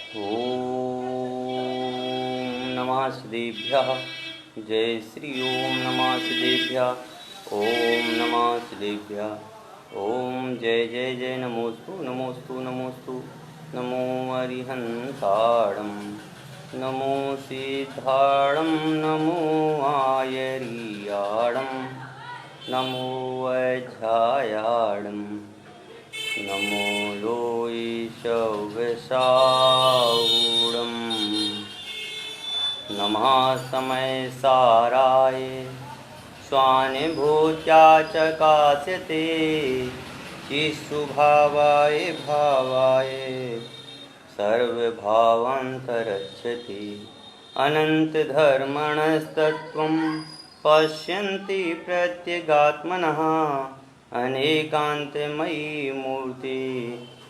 ओम नमः सिद्धेभ्यः। जय श्री ओम नमः सिद्धेभ्यः। ओम नमः सिद्धेभ्यः। ओम जय जय जय नमोस्तु नमोस्तु नमोस्तु। नमो अरिहंताणं नमो सिद्धाणं नमो आयर्याणं नमो वैध्यायाणं नमो लोईशव्यसाऊढं नमः समयसाराय स्वानुभूत्या चकास्यते चित्स्वभावाय भावाय सर्वभावान्तरच्छति अनन्तधर्मणस्तत्त्वं पश्यन्ति प्रत्यगात्मनः अनेकान्तमयी मूर्ति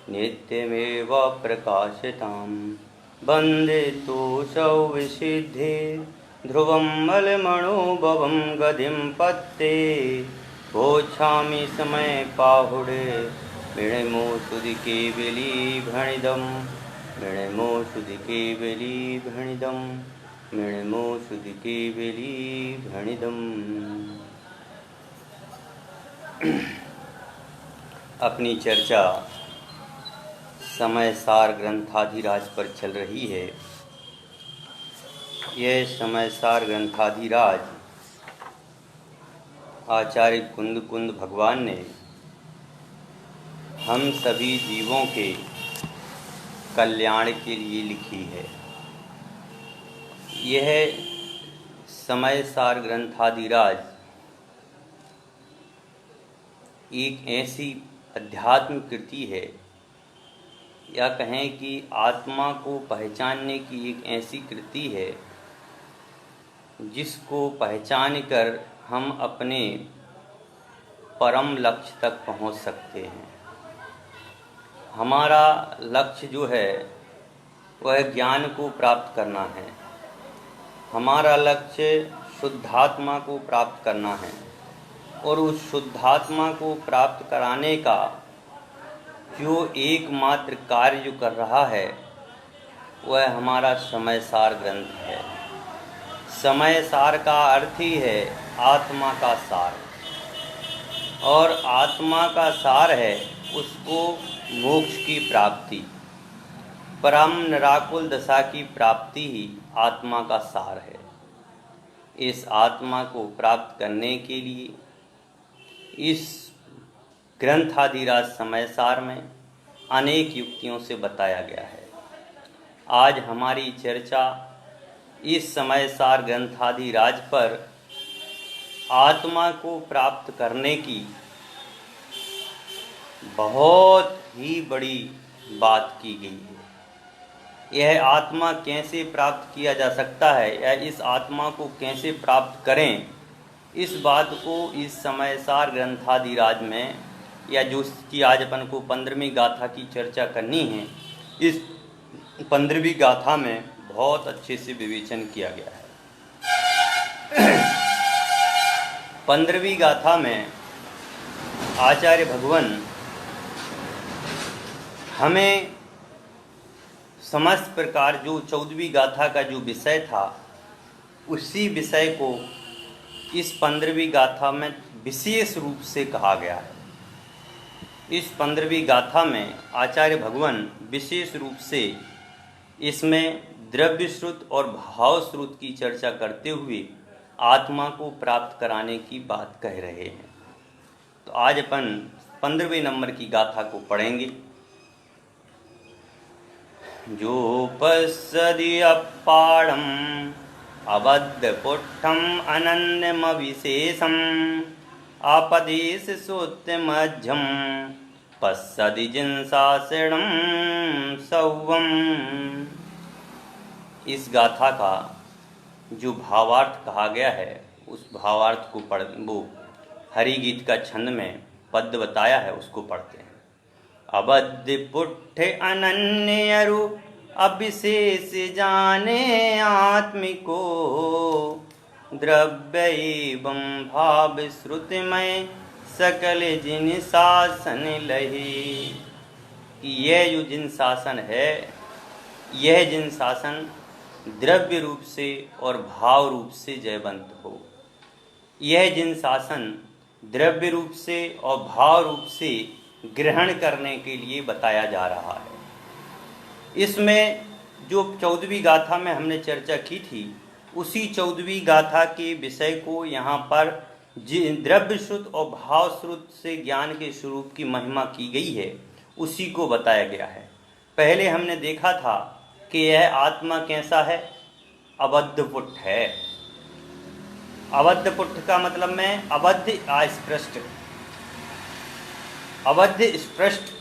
नित्यमेव प्रकाशताम् वन्दे तोऽसौ विसिद्धे ध्रुवं बलमणोभवं गतिं पत्ते गोच्छामि समय पाहुडे मृणमो सुधिकेवली भणिदं मृणमो सुधिकेवली भणिदं मृणमो सुधिकेवली भणिदम्। अपनी चर्चा समय सार ग्रंथाधिराज पर चल रही है। यह समय सार ग्रंथाधिराज आचार्य कुंद कुंद भगवान ने हम सभी जीवों के कल्याण के लिए लिखी है। यह समय सार ग्रंथाधिराज एक ऐसी अध्यात्म कृति है, या कहें कि आत्मा को पहचानने की एक ऐसी कृति है जिसको पहचान कर हम अपने परम लक्ष्य तक पहुंच सकते हैं। हमारा लक्ष्य जो है वह ज्ञान को प्राप्त करना है। हमारा लक्ष्य शुद्धात्मा को प्राप्त करना है, और उस शुद्धात्मा को प्राप्त कराने का जो एकमात्र कार्य जो कर रहा है वह हमारा समय सार ग्रंथ है। समय सार का अर्थ ही है आत्मा का सार, और आत्मा का सार है उसको मोक्ष की प्राप्ति, परम निराकुल दशा की प्राप्ति ही आत्मा का सार है। इस आत्मा को प्राप्त करने के लिए इस ग्रंथाधिराज समय सार में अनेक युक्तियों से बताया गया है। आज हमारी चर्चा इस समय सार ग्रंथाधिराज पर आत्मा को प्राप्त करने की बहुत ही बड़ी बात की गई है। यह आत्मा कैसे प्राप्त किया जा सकता है, या इस आत्मा को कैसे प्राप्त करें, इस बात को इस समय सार ग्रंथाधिराज में, या जो कि आज अपन को 15वीं गाथा की चर्चा करनी है, इस 15वीं गाथा में बहुत अच्छे से विवेचन किया गया है। 15वीं गाथा में आचार्य भगवान हमें समस्त प्रकार जो 14वीं गाथा का जो विषय था उसी विषय को इस 15वीं गाथा में विशेष रूप से कहा गया है। इस 15वीं गाथा में आचार्य भगवान विशेष रूप से इसमें द्रव्य श्रुत और भाव श्रुत की चर्चा करते हुए आत्मा को प्राप्त कराने की बात कह रहे हैं। तो आज अपन 15वें नंबर की गाथा को पढ़ेंगे। जो पश्यति अपाढ़म अबद्धपुट्ठम अनन्यमविशेषम आपदेश सूत्रमध्यम पश्यति जिन्सासणम सौवम। इस गाथा का जो भावार्थ कहा गया है उस भावार्थ को वो हरि गीत का छंद में पद बताया है, उसको पढ़ते हैं। अबद्ध पुट्ठे अनन्यरु अविशेष जाने आत्मिको द्रव्य एवं भाव श्रुतिमय सकल जिन शासन लही। कि यह जो जिन शासन है यह जिन शासन द्रव्य रूप से और भाव रूप से जयवंत हो। यह जिन शासन द्रव्य रूप से और भाव रूप से ग्रहण करने के लिए बताया जा रहा है। इसमें जो 14वीं गाथा में हमने चर्चा की थी, उसी 14वीं गाथा के विषय को यहाँ पर द्रव्य श्रुत और भाव श्रुत से ज्ञान के स्वरूप की महिमा की गई है, उसी को बताया गया है। पहले हमने देखा था कि यह आत्मा कैसा है, अबद्धपुट है। अबद्धपुट का मतलब में अबद्ध अस्पृष्ट, अबद्ध स्पृष्ट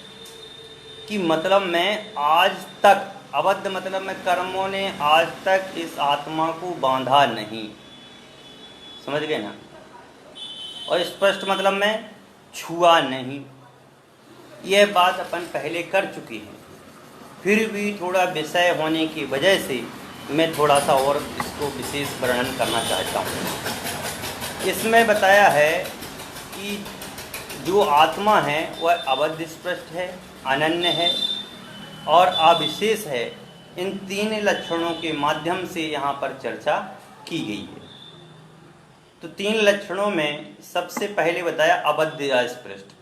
की मतलब में आज तक, अबद्ध मतलब में कर्मों ने आज तक इस आत्मा को बांधा नहीं, समझ गए ना। और स्पष्ट मतलब में छुआ नहीं। यह बात अपन पहले कर चुके हैं, फिर भी थोड़ा विषय होने की वजह से मैं थोड़ा सा और इसको विशेष वर्णन करना चाहता हूँ। इसमें बताया है कि जो आत्मा है वह अबद्ध स्पष्ट है, अनन्य है और अविशेष है। इन 3 लक्षणों के माध्यम से यहाँ पर चर्चा की गई है। तो 3 लक्षणों में सबसे पहले बताया अबद्ध अस्पृष्ट।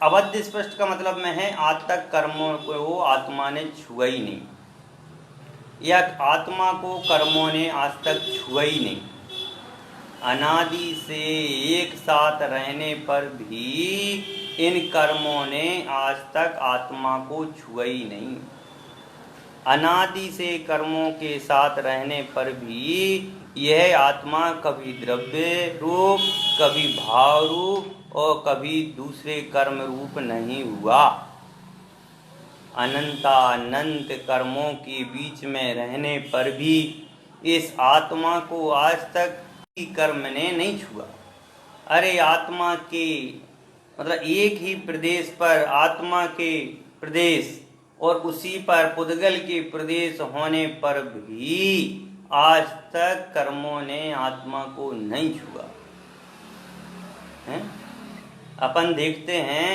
अबद्ध स्पष्ट का मतलब में है आज तक कर्मों को आत्मा ने छुआ ही नहीं, या आत्मा को कर्मों ने आज तक छुआ ही नहीं। अनादि से एक साथ रहने पर भी इन कर्मों ने आज तक आत्मा को छुआ ही नहीं। अनादि से कर्मों के साथ रहने पर भी यह आत्मा कभी द्रव्य रूप, कभी भाव रूप और कभी दूसरे कर्म रूप नहीं हुआ। अनंत कर्मों के बीच में रहने पर भी इस आत्मा को आज तक कर्म ने नहीं छुआ। अरे आत्मा के मतलब एक ही प्रदेश पर आत्मा के प्रदेश और उसी पर पुद्गल के प्रदेश होने पर भी आज तक कर्मों ने आत्मा को नहीं छुआ है। अपन देखते हैं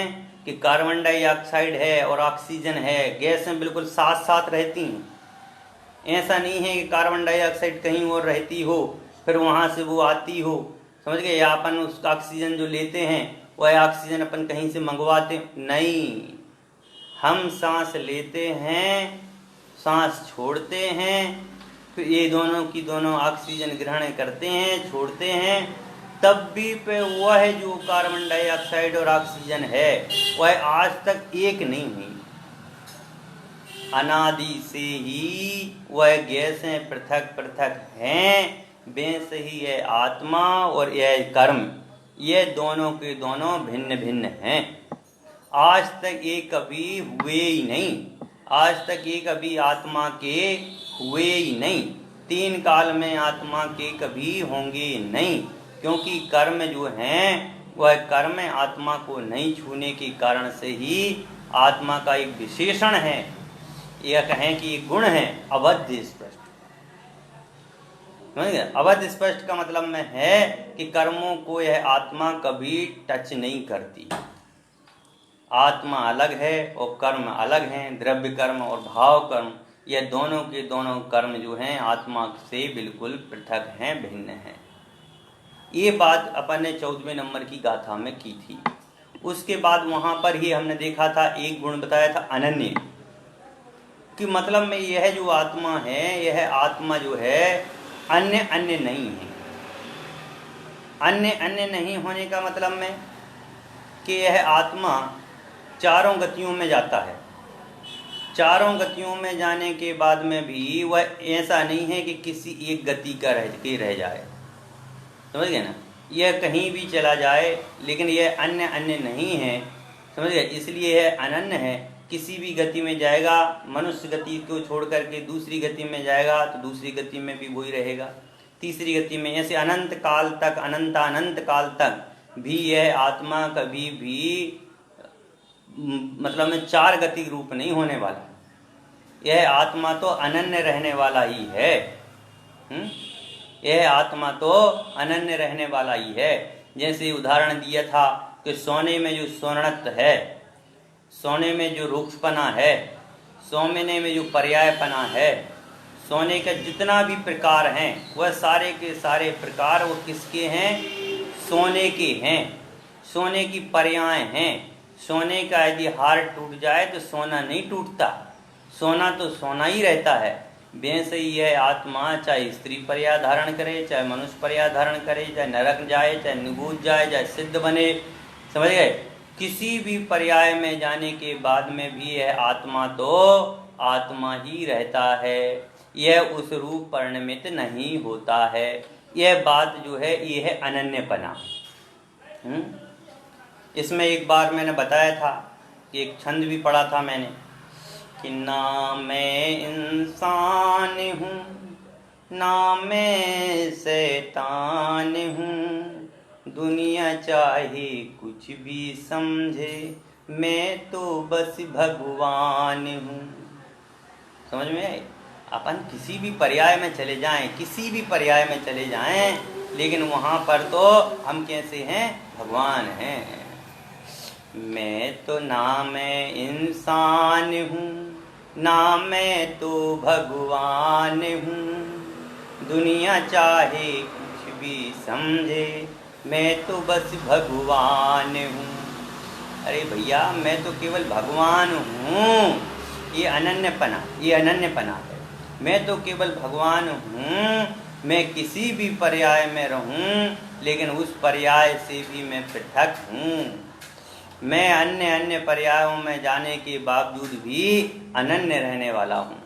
कि कार्बन डाइऑक्साइड है और ऑक्सीजन है, गैसें बिल्कुल साथ साथ रहती हैं। ऐसा नहीं है कि कार्बन डाइऑक्साइड कहीं और रहती हो फिर वहाँ से वो आती हो, समझ गए। या अपन उस ऑक्सीजन जो लेते हैं वह ऑक्सीजन अपन कहीं से मंगवाते नहीं। हम सांस लेते हैं, सांस छोड़ते हैं, फिर ये दोनों की दोनों ऑक्सीजन ग्रहण करते हैं, छोड़ते हैं, तब भी पे वह जो कार्बन डाइऑक्साइड और ऑक्सीजन है वह आज तक एक नहीं हुई। अनादि से ही वह गैसें पृथक पृथक हैं। वैसे ही यह आत्मा और यह कर्म, ये दोनों के दोनों भिन्न भिन्न हैं। आज तक ये कभी हुए ही नहीं, आज तक ये कभी आत्मा के हुए ही नहीं, 3 काल में आत्मा के कभी होंगे नहीं। क्योंकि कर्म जो हैं वह कर्म आत्मा को नहीं छूने के कारण से ही आत्मा का एक विशेषण है, यह कहें कि एक गुण है अबद्ध स्पष्ट। अबद्ध स्पष्ट का मतलब में है कि कर्मों को यह आत्मा कभी टच नहीं करती। आत्मा अलग है और कर्म अलग हैं। द्रव्य कर्म और भाव कर्म, यह दोनों के दोनों कर्म जो हैं आत्मा से बिल्कुल पृथक हैं, भिन्न हैं। ये बात अपन ने 14वें नंबर की गाथा में की थी। उसके बाद वहाँ पर ही हमने देखा था, एक गुण बताया था अनन्य, कि मतलब में यह जो आत्मा है, यह आत्मा जो है अन्य अन्य नहीं है। अन्य अन्य नहीं होने का मतलब में कि यह आत्मा चारों गतियों में जाता है। चारों गतियों में जाने के बाद में भी वह ऐसा नहीं है कि किसी एक गति का रह जाए, समझ गए ना। यह कहीं भी चला जाए, लेकिन यह अन्य अन्य नहीं है, समझ गए। इसलिए यह अनन्य है। किसी भी गति में जाएगा, मनुष्य गति को छोड़ करके दूसरी गति में जाएगा तो दूसरी गति में भी वही रहेगा, तीसरी गति में, ऐसे अनंत काल तक, अनंत काल तक भी यह आत्मा कभी भी मतलब में 4 गति रूप नहीं होने वाला। यह आत्मा तो अनन्य रहने वाला ही है। यह आत्मा तो अनन्य रहने वाला ही है। जैसे उदाहरण दिया था कि सोने में जो सोनत्व है, सोने में जो रूक्षपना है, सोमने में जो पर्यायपना है, सोने का जितना भी प्रकार हैं वह सारे के सारे प्रकार वो किसके हैं? सोने के हैं, सोने की पर्याय हैं। सोने का यदि हार टूट जाए तो सोना नहीं टूटता, सोना तो सोना ही रहता है। वैसे ही है आत्मा, चाहे स्त्री पर्याय धारण करे, चाहे मनुष्य पर्याय धारण करे, चाहे नरक जाए, चाहे निगूज जाए, चाहे सिद्ध बने, समझ गए? किसी भी पर्याय में जाने के बाद में भी यह आत्मा तो आत्मा ही रहता है, यह उस रूप परिणमित नहीं होता है। यह बात जो है ये है अनन्यपना। इसमें एक बार मैंने बताया था कि एक छंद भी पढ़ा था मैंने कि ना मैं इंसान हूँ ना मैं शैतान हूँ, दुनिया चाहे कुछ भी समझे मैं तो बस भगवान हूँ। समझ में आई? अपन किसी भी पर्याय में चले जाएं, किसी भी पर्याय में चले जाएं, लेकिन वहाँ पर तो हम कैसे हैं? भगवान हैं। मैं तो ना मैं इंसान हूँ ना मैं तो भगवान हूँ, दुनिया चाहे कुछ भी समझे मैं तो बस भगवान हूँ। अरे भैया मैं तो केवल भगवान हूँ, ये अनन्यपना है। मैं तो केवल भगवान हूँ, मैं किसी भी पर्याय में रहूँ लेकिन उस पर्याय से भी मैं पृथक हूँ। मैं अन्य पर्यायों में जाने के बावजूद भी अनन्य रहने वाला हूँ।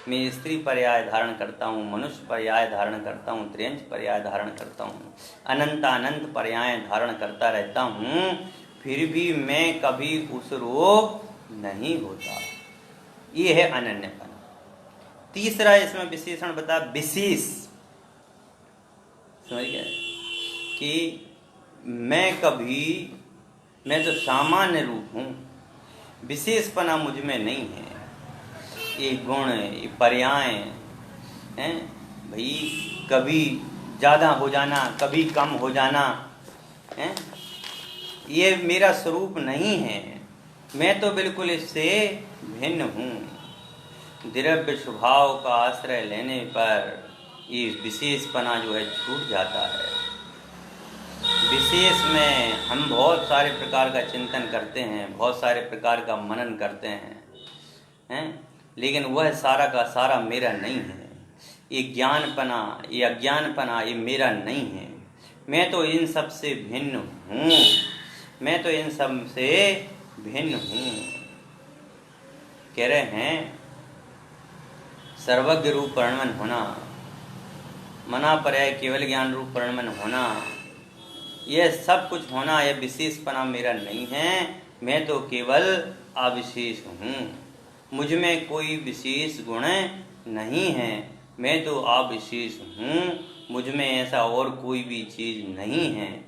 मैं स्त्री पर्याय धारण करता हूँ, मनुष्य पर्याय धारण करता हूँ, त्रियंश पर्याय धारण करता हूँ, अनंत पर्याय धारण करता रहता हूँ, फिर भी मैं कभी उस रूप नहीं होता। ये है अनन्यपना। तीसरा इसमें विशेषण बता, विशेष। समझ गए कि मैं तो सामान्य रूप हूँ, विशेषपना मुझ में नहीं है। ये गुण, ये पर्याय हैं भाई, कभी ज़्यादा हो जाना, कभी कम हो जाना है, ये मेरा स्वरूप नहीं है। मैं तो बिल्कुल इससे भिन्न हूँ। द्रव्य स्वभाव का आश्रय लेने पर ये विशेषपना जो है छूट जाता है। विशेष में हम बहुत सारे प्रकार का चिंतन करते हैं, बहुत सारे प्रकार का मनन करते हैं, लेकिन वह सारा का सारा मेरा नहीं है। ये ज्ञानपना, ये अज्ञानपना, ये मेरा नहीं है। मैं तो इन सब से भिन्न हूँ, मैं तो इन सब से भिन्न हूँ। कह रहे हैं सर्वज्ञ रूप परिणमन होना, मना पर्याय केवल ज्ञान रूप परिणमन होना, यह सब कुछ होना, यह विशेषपना मेरा नहीं है। मैं तो केवल अविशेष हूँ, मुझ में कोई विशेष गुण नहीं है। मैं तो अविशेष हूँ, मुझ में ऐसा और कोई भी चीज़ नहीं है।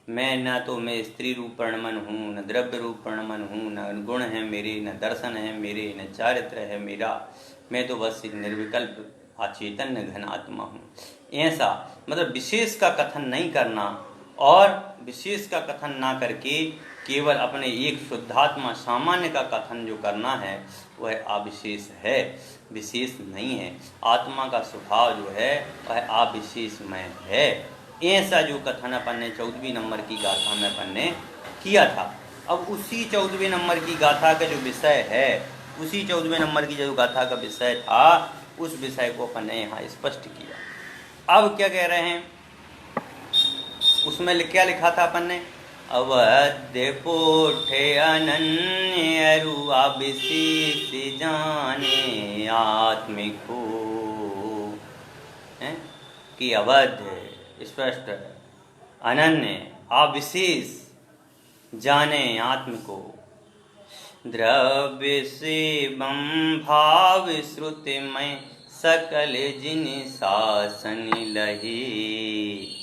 मैं न तो मैं स्त्री रूप परिणमन हूँ, न द्रव्य रूप परिणमन हूँ, न गुण है मेरे, न दर्शन है मेरे, न चारित्र है मेरा। मैं तो बस एक निर्विकल्प अचेतन घन आत्मा हूँ। ऐसा मतलब विशेष का कथन नहीं करना, और विशेष का कथन ना करके केवल अपने एक शुद्धात्मा सामान्य का कथन जो करना है वह अविशेष है, विशेष नहीं है। आत्मा का स्वभाव जो है वह अविशेषमय है। ऐसा जो कथन अपन ने 14वीं नंबर की गाथा में अपन ने किया था। अब उसी 14वें नंबर की गाथा का जो विषय है, उसी 14वें नंबर की जो गाथा का विषय था, उस विषय को अपन ने यहाँ स्पष्ट किया। अब क्या कह रहे हैं, उसमें क्या लिखा था अपन ने, अवध्य पोठे अनन्य अविशेष जाने आत्मिको, कि अवध्य स्पष्ट, अनन्य अविशेष जाने आत्म को, द्रव्य से भाव श्रुति में सकल जिन शासन लहे,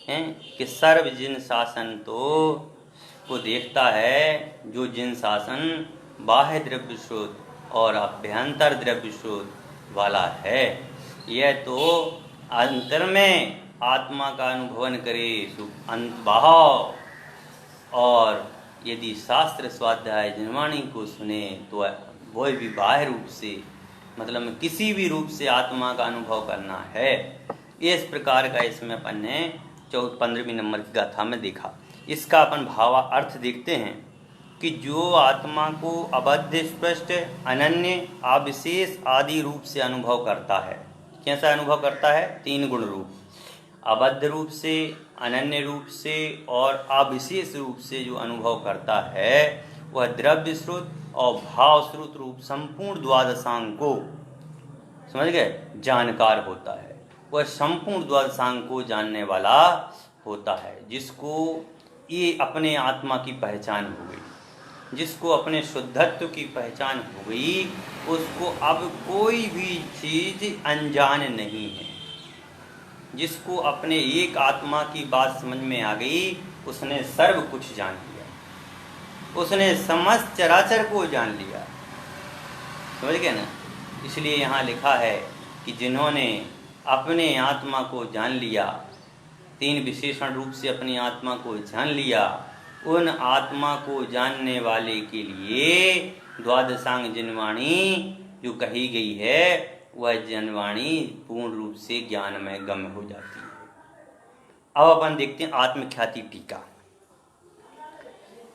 कि सर्व जिन शासन तो वो देखता है जो जिन शासन बाह्य द्रव्य शोध और अभ्यंतर द्रव्य शोध वाला है। यह तो अंतर में आत्मा का अनुभवन करे अंतभाव, और यदि शास्त्र स्वाध्याय जनवाणी को सुने तो वह भी बाह्य रूप से, मतलब किसी भी रूप से आत्मा का अनुभव करना है। इस प्रकार का इसमें अपन ने 15वीं नंबर की गाथा में देखा। इसका अपन भावा अर्थ देखते हैं कि जो आत्मा को अबाध्य, स्पष्ट, अनन्य, अविशेष आदि रूप से अनुभव करता है। कैसा अनुभव करता है? 3 गुण रूप, अबाध्य रूप से, अनन्य रूप से और अविशेष रूप से जो अनुभव करता है वह द्रव्य श्रुत और भाव श्रुत रूप संपूर्ण द्वादशांग को, समझ गए, जानकार होता है। वह संपूर्ण द्वादशांग को जानने वाला होता है, जिसको ये अपने आत्मा की पहचान हो गई, जिसको अपने शुद्धत्व की पहचान हो गई, उसको अब कोई भी चीज अनजान नहीं है। जिसको अपने एक आत्मा की बात समझ में आ गई, उसने सर्व कुछ जान लिया, उसने समस्त चराचर को जान लिया। समझ गए ना? इसलिए यहाँ लिखा है कि जिन्होंने अपने आत्मा को जान लिया, 3 विशेषण रूप से अपनी आत्मा को जान लिया, उन आत्मा को जानने वाले के लिए द्वादशांग जनवाणी जो कही गई है, वह जनवाणी पूर्ण रूप से ज्ञान में गम्य हो जाती है। अब अपन देखते हैं आत्मख्याति टीका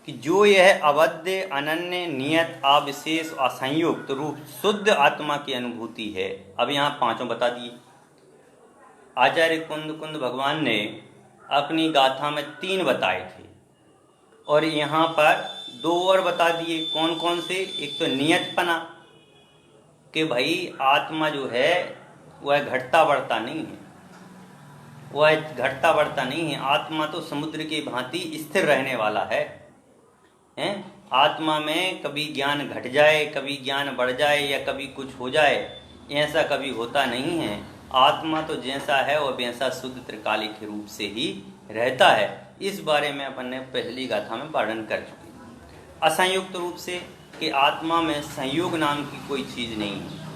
कि जो यह अवध्य, अनन्य, नियत, अविशेष, असंयुक्त रूप शुद्ध आत्मा की अनुभूति है। अब यहाँ 5 बता दिए। आचार्य कुंद भगवान ने अपनी गाथा में 3 बताए थे और यहाँ पर 2 और बता दिए। कौन कौन से? एक तो नियतपना, कि भाई आत्मा जो है वह घटता बढ़ता नहीं है, वह घटता बढ़ता नहीं है। आत्मा तो समुद्र की भांति स्थिर रहने वाला है। आत्मा में कभी ज्ञान घट जाए, कभी ज्ञान बढ़ जाए या कभी कुछ हो जाए, ऐसा कभी होता नहीं है। आत्मा तो जैसा है वह वैसा शुद्ध त्रिकालिक रूप से ही रहता है। इस बारे में अपन ने पहली गाथा में वर्णन कर चुके। असंयुक्त रूप से कि आत्मा में संयोग नाम की कोई चीज़ नहीं है।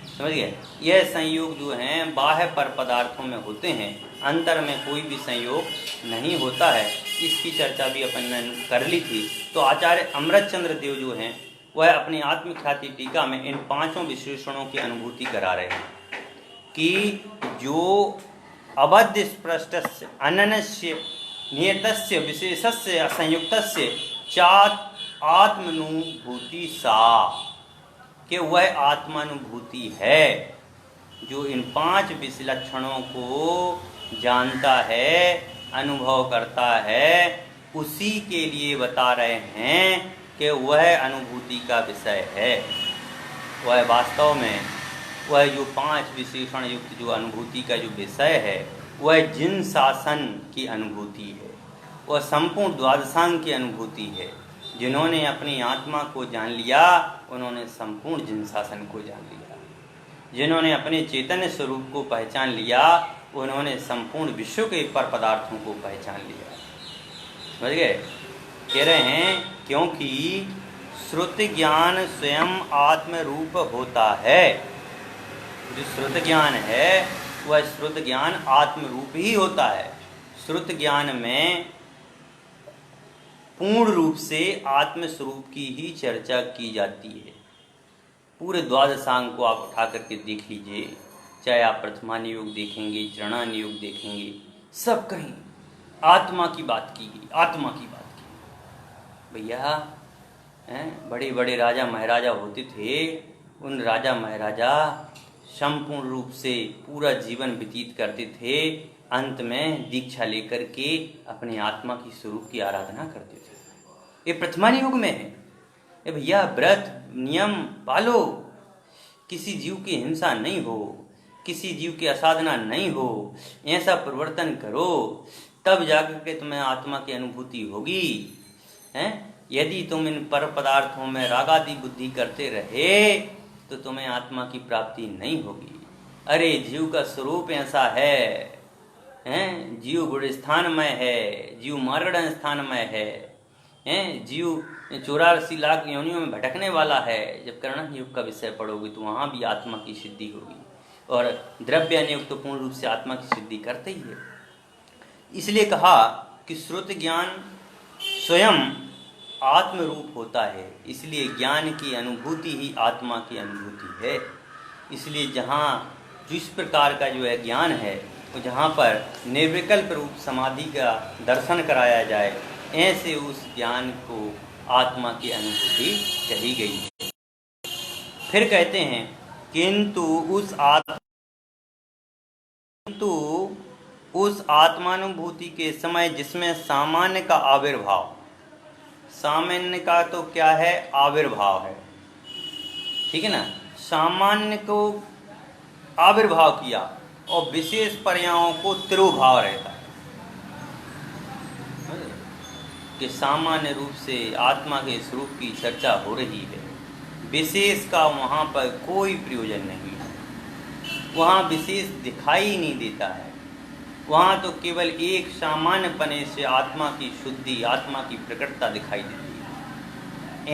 समझ गए? यह संयोग जो हैं बाह्य पर पदार्थों में होते हैं, अंतर में कोई भी संयोग नहीं होता है। इसकी चर्चा भी अपन ने कर ली थी। तो आचार्य अमृतचंद्र देव जो हैं वह अपनी आत्मख्याति टीका में इन 5 विशेषणों की अनुभूति करा रहे हैं कि जो अबद्ध, स्पष्टस्य, अनन्यस्य, नियतस्य, विशेषस्य, असंयुक्तस्य चात् आत्मानुभूति सा, कि वह आत्मानुभूति है जो इन 5 विलक्षणों को जानता है, अनुभव करता है। उसी के लिए बता रहे हैं कि वह अनुभूति का विषय है। वह वास्तव में वह जो 5 विशेषण युक्त जो अनुभूति का जो विषय है वह जिन शासन की अनुभूति है, वह संपूर्ण द्वादशांग की अनुभूति है। जिन्होंने अपनी आत्मा को जान लिया उन्होंने संपूर्ण जिन शासन को जान लिया। जिन्होंने अपने चैतन्य स्वरूप को पहचान लिया उन्होंने संपूर्ण विश्व के पर पदार्थों को पहचान लिया। समझ गए? कह रहे हैं क्योंकि श्रुति ज्ञान स्वयं आत्म रूप होता है। जो श्रुत ज्ञान है वह श्रुत ज्ञान आत्म रूप ही होता है। श्रुत ज्ञान में पूर्ण रूप से आत्म स्वरूप की ही चर्चा की जाती है। पूरे द्वादशांग को आप उठा करके देख लीजिए, चाहे आप प्रथमान योग देखेंगे, चरणान योग देखेंगे, सब कहीं आत्मा की बात की गई, आत्मा की बात की। भैया बड़े बड़े राजा महाराजा होते थे, उन राजा महाराजा संपूर्ण रूप से पूरा जीवन व्यतीत करते थे, अंत में दीक्षा लेकर के अपने आत्मा की स्वरूप की आराधना करते थे। ये प्रथमान युग में है। ये भैया व्रत नियम पालो, किसी जीव की हिंसा नहीं हो, किसी जीव की असाधना नहीं हो, ऐसा परिवर्तन करो, तब जाकर के तुम्हें आत्मा की अनुभूति होगी। यदि तुम इन पर पदार्थों में रागादि बुद्धि करते रहे तो तुम्हें आत्मा की प्राप्ति नहीं होगी। अरे जीव का स्वरूप ऐसा है, जीव गुण स्थानमय है, जीव मार्गण स्थानमय है, जीव 84 लाख योनियों में भटकने वाला है। जब कर्ण युग का विषय पढ़ोगे तो वहाँ भी आत्मा की सिद्धि होगी, और द्रव्य नियुक्त तो पूर्ण रूप से आत्मा की सिद्धि करते ही है। इसलिए कहा कि श्रुत ज्ञान स्वयं आत्म रूप होता है, इसलिए ज्ञान की अनुभूति ही आत्मा की अनुभूति है। इसलिए जहाँ जिस प्रकार का जो है ज्ञान है, तो जहाँ पर निर्विकल्प रूप समाधि का दर्शन कराया जाए, ऐसे उस ज्ञान को आत्मा की अनुभूति कही गई है। फिर कहते हैं किंतु उस आत्मानुभूति के समय जिसमें सामान्य का आविर्भाव, सामान्य का तो क्या है, आविर्भाव है, ठीक है ना, सामान्य को आविर्भाव किया और विशेष पर्यायों को तिरुभाव रहता है कि सामान्य रूप से आत्मा के स्वरूप की चर्चा हो रही है, विशेष का वहाँ पर कोई प्रयोजन नहीं है, वहाँ विशेष दिखाई ही नहीं देता है, वहाँ तो केवल एक सामान्य पने से आत्मा की शुद्धि, आत्मा की प्रकटता दिखाई देती है।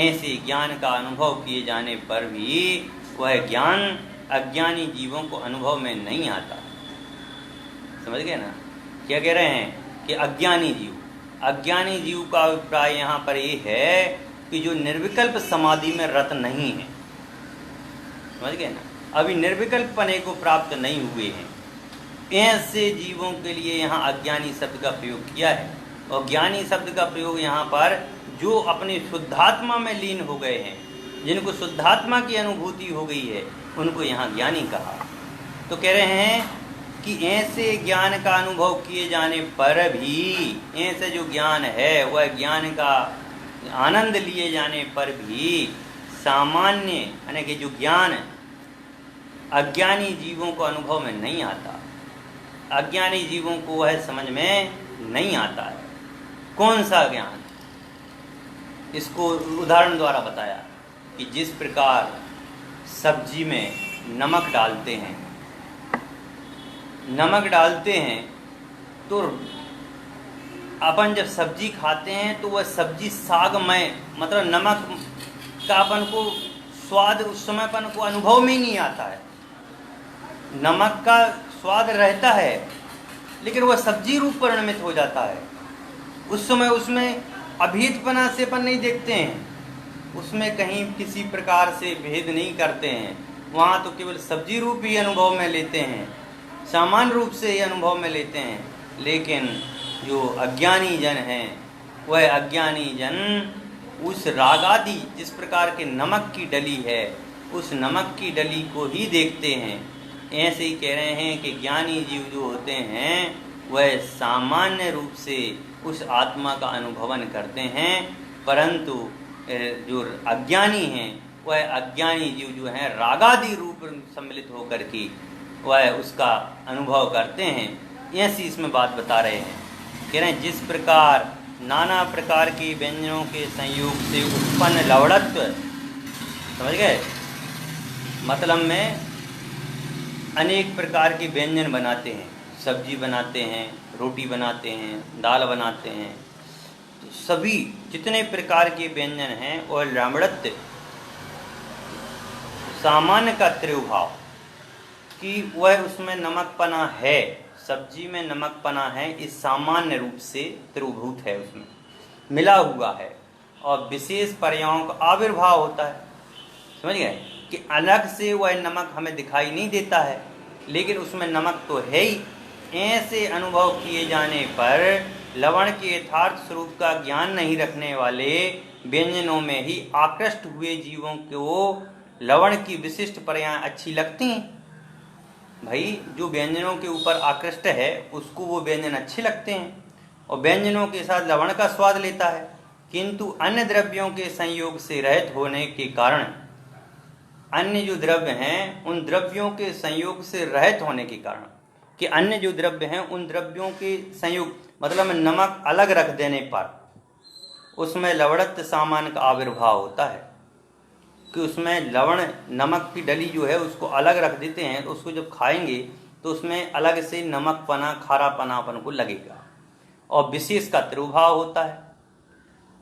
ऐसे ज्ञान का अनुभव किए जाने पर भी वह ज्ञान अज्ञानी जीवों को अनुभव में नहीं आता। समझ गए ना, क्या कह रहे हैं कि अज्ञानी जीव का अभिप्राय यहाँ पर ये है कि जो निर्विकल्प समाधि में रत नहीं है, समझ गए ना, अभी निर्विकल्प पने को प्राप्त नहीं हुए हैं, ऐसे जीवों के लिए यहाँ अज्ञानी शब्द का प्रयोग किया है। और ज्ञानी शब्द का प्रयोग यहाँ पर जो अपनी शुद्धात्मा में लीन हो गए हैं, जिनको शुद्धात्मा की अनुभूति हो गई है, उनको यहाँ ज्ञानी कहा। तो कह रहे हैं कि ऐसे ज्ञान का अनुभव किए जाने पर भी, ऐसे जो ज्ञान है वह ज्ञान का आनंद लिए जाने पर भी सामान्य यानी कि जो ज्ञान अज्ञानी जीवों को अनुभव में नहीं आता, अज्ञानी जीवों को वह समझ में नहीं आता है। कौन सा ज्ञान? इसको उदाहरण द्वारा बताया कि जिस प्रकार सब्जी में नमक डालते हैं, तो अपन जब सब्जी खाते हैं तो वह सब्जी सागमय, मतलब नमक का अपन को स्वाद उस समय अपन को अनुभव में ही नहीं आता है। नमक का स्वाद रहता है लेकिन वह सब्जी रूप परिणमित हो जाता है। उस समय उसमें अभेदपना से अपन नहीं देखते हैं, उसमें कहीं किसी प्रकार से भेद नहीं करते हैं, वहाँ तो केवल सब्जी रूप ही अनुभव में लेते हैं, सामान्य रूप से ही अनुभव में लेते हैं। लेकिन जो अज्ञानी जन हैं, वह अज्ञानी जन उस रागादि जिस प्रकार के नमक की डली है, उस नमक की डली को ही देखते हैं। ऐसे ही कह रहे हैं कि ज्ञानी जीव जो होते हैं वह सामान्य रूप से उस आत्मा का अनुभवन करते हैं, परंतु जो अज्ञानी हैं वह अज्ञानी जीव जो हैं रागादि रूप सम्मिलित होकर के वह उसका अनुभव करते हैं। ऐसी इसमें बात बता रहे हैं, कह रहे हैं जिस प्रकार नाना प्रकार के व्यंजनों के संयोग से उत्पन्न लवणत्व, समझ गए, मतलब में अनेक प्रकार के व्यंजन बनाते हैं, सब्जी बनाते हैं, रोटी बनाते हैं, दाल बनाते हैं, तो सभी जितने प्रकार के व्यंजन हैं और लवणत्व सामान्य का त्रिभाव कि वह उसमें नमकपना है, सब्जी में नमकपना है, इस सामान्य रूप से त्रिभूत है, उसमें मिला हुआ है, और विशेष पर्यायों का आविर्भाव होता है। समझ गए कि अलग से वह नमक हमें दिखाई नहीं देता है, लेकिन उसमें नमक तो है ही। ऐसे अनुभव किए जाने पर लवण के यथार्थ स्वरूप का ज्ञान नहीं रखने वाले व्यंजनों में ही आकृष्ट हुए जीवों को लवण की विशिष्ट पर्याय अच्छी लगती हैं। भाई जो व्यंजनों के ऊपर आकृष्ट है उसको वो व्यंजन अच्छे लगते हैं और व्यंजनों के साथ लवण का स्वाद लेता है, किंतु अन्य द्रव्यों के संयोग से रहित होने के कारण, अन्य जो द्रव्य हैं उन द्रव्यों के संयोग से रहित होने के कारण, कि अन्य जो द्रव्य हैं उन द्रव्यों के संयोग मतलब नमक अलग रख देने पर उसमें लवणत्व सामान्य का आविर्भाव होता है, कि उसमें लवण नमक की डली जो है उसको अलग रख देते हैं, तो उसको जब खाएंगे तो उसमें अलग से नमकपना, खारापना अपन को लगेगा और विशेष का त्रिभाव होता है।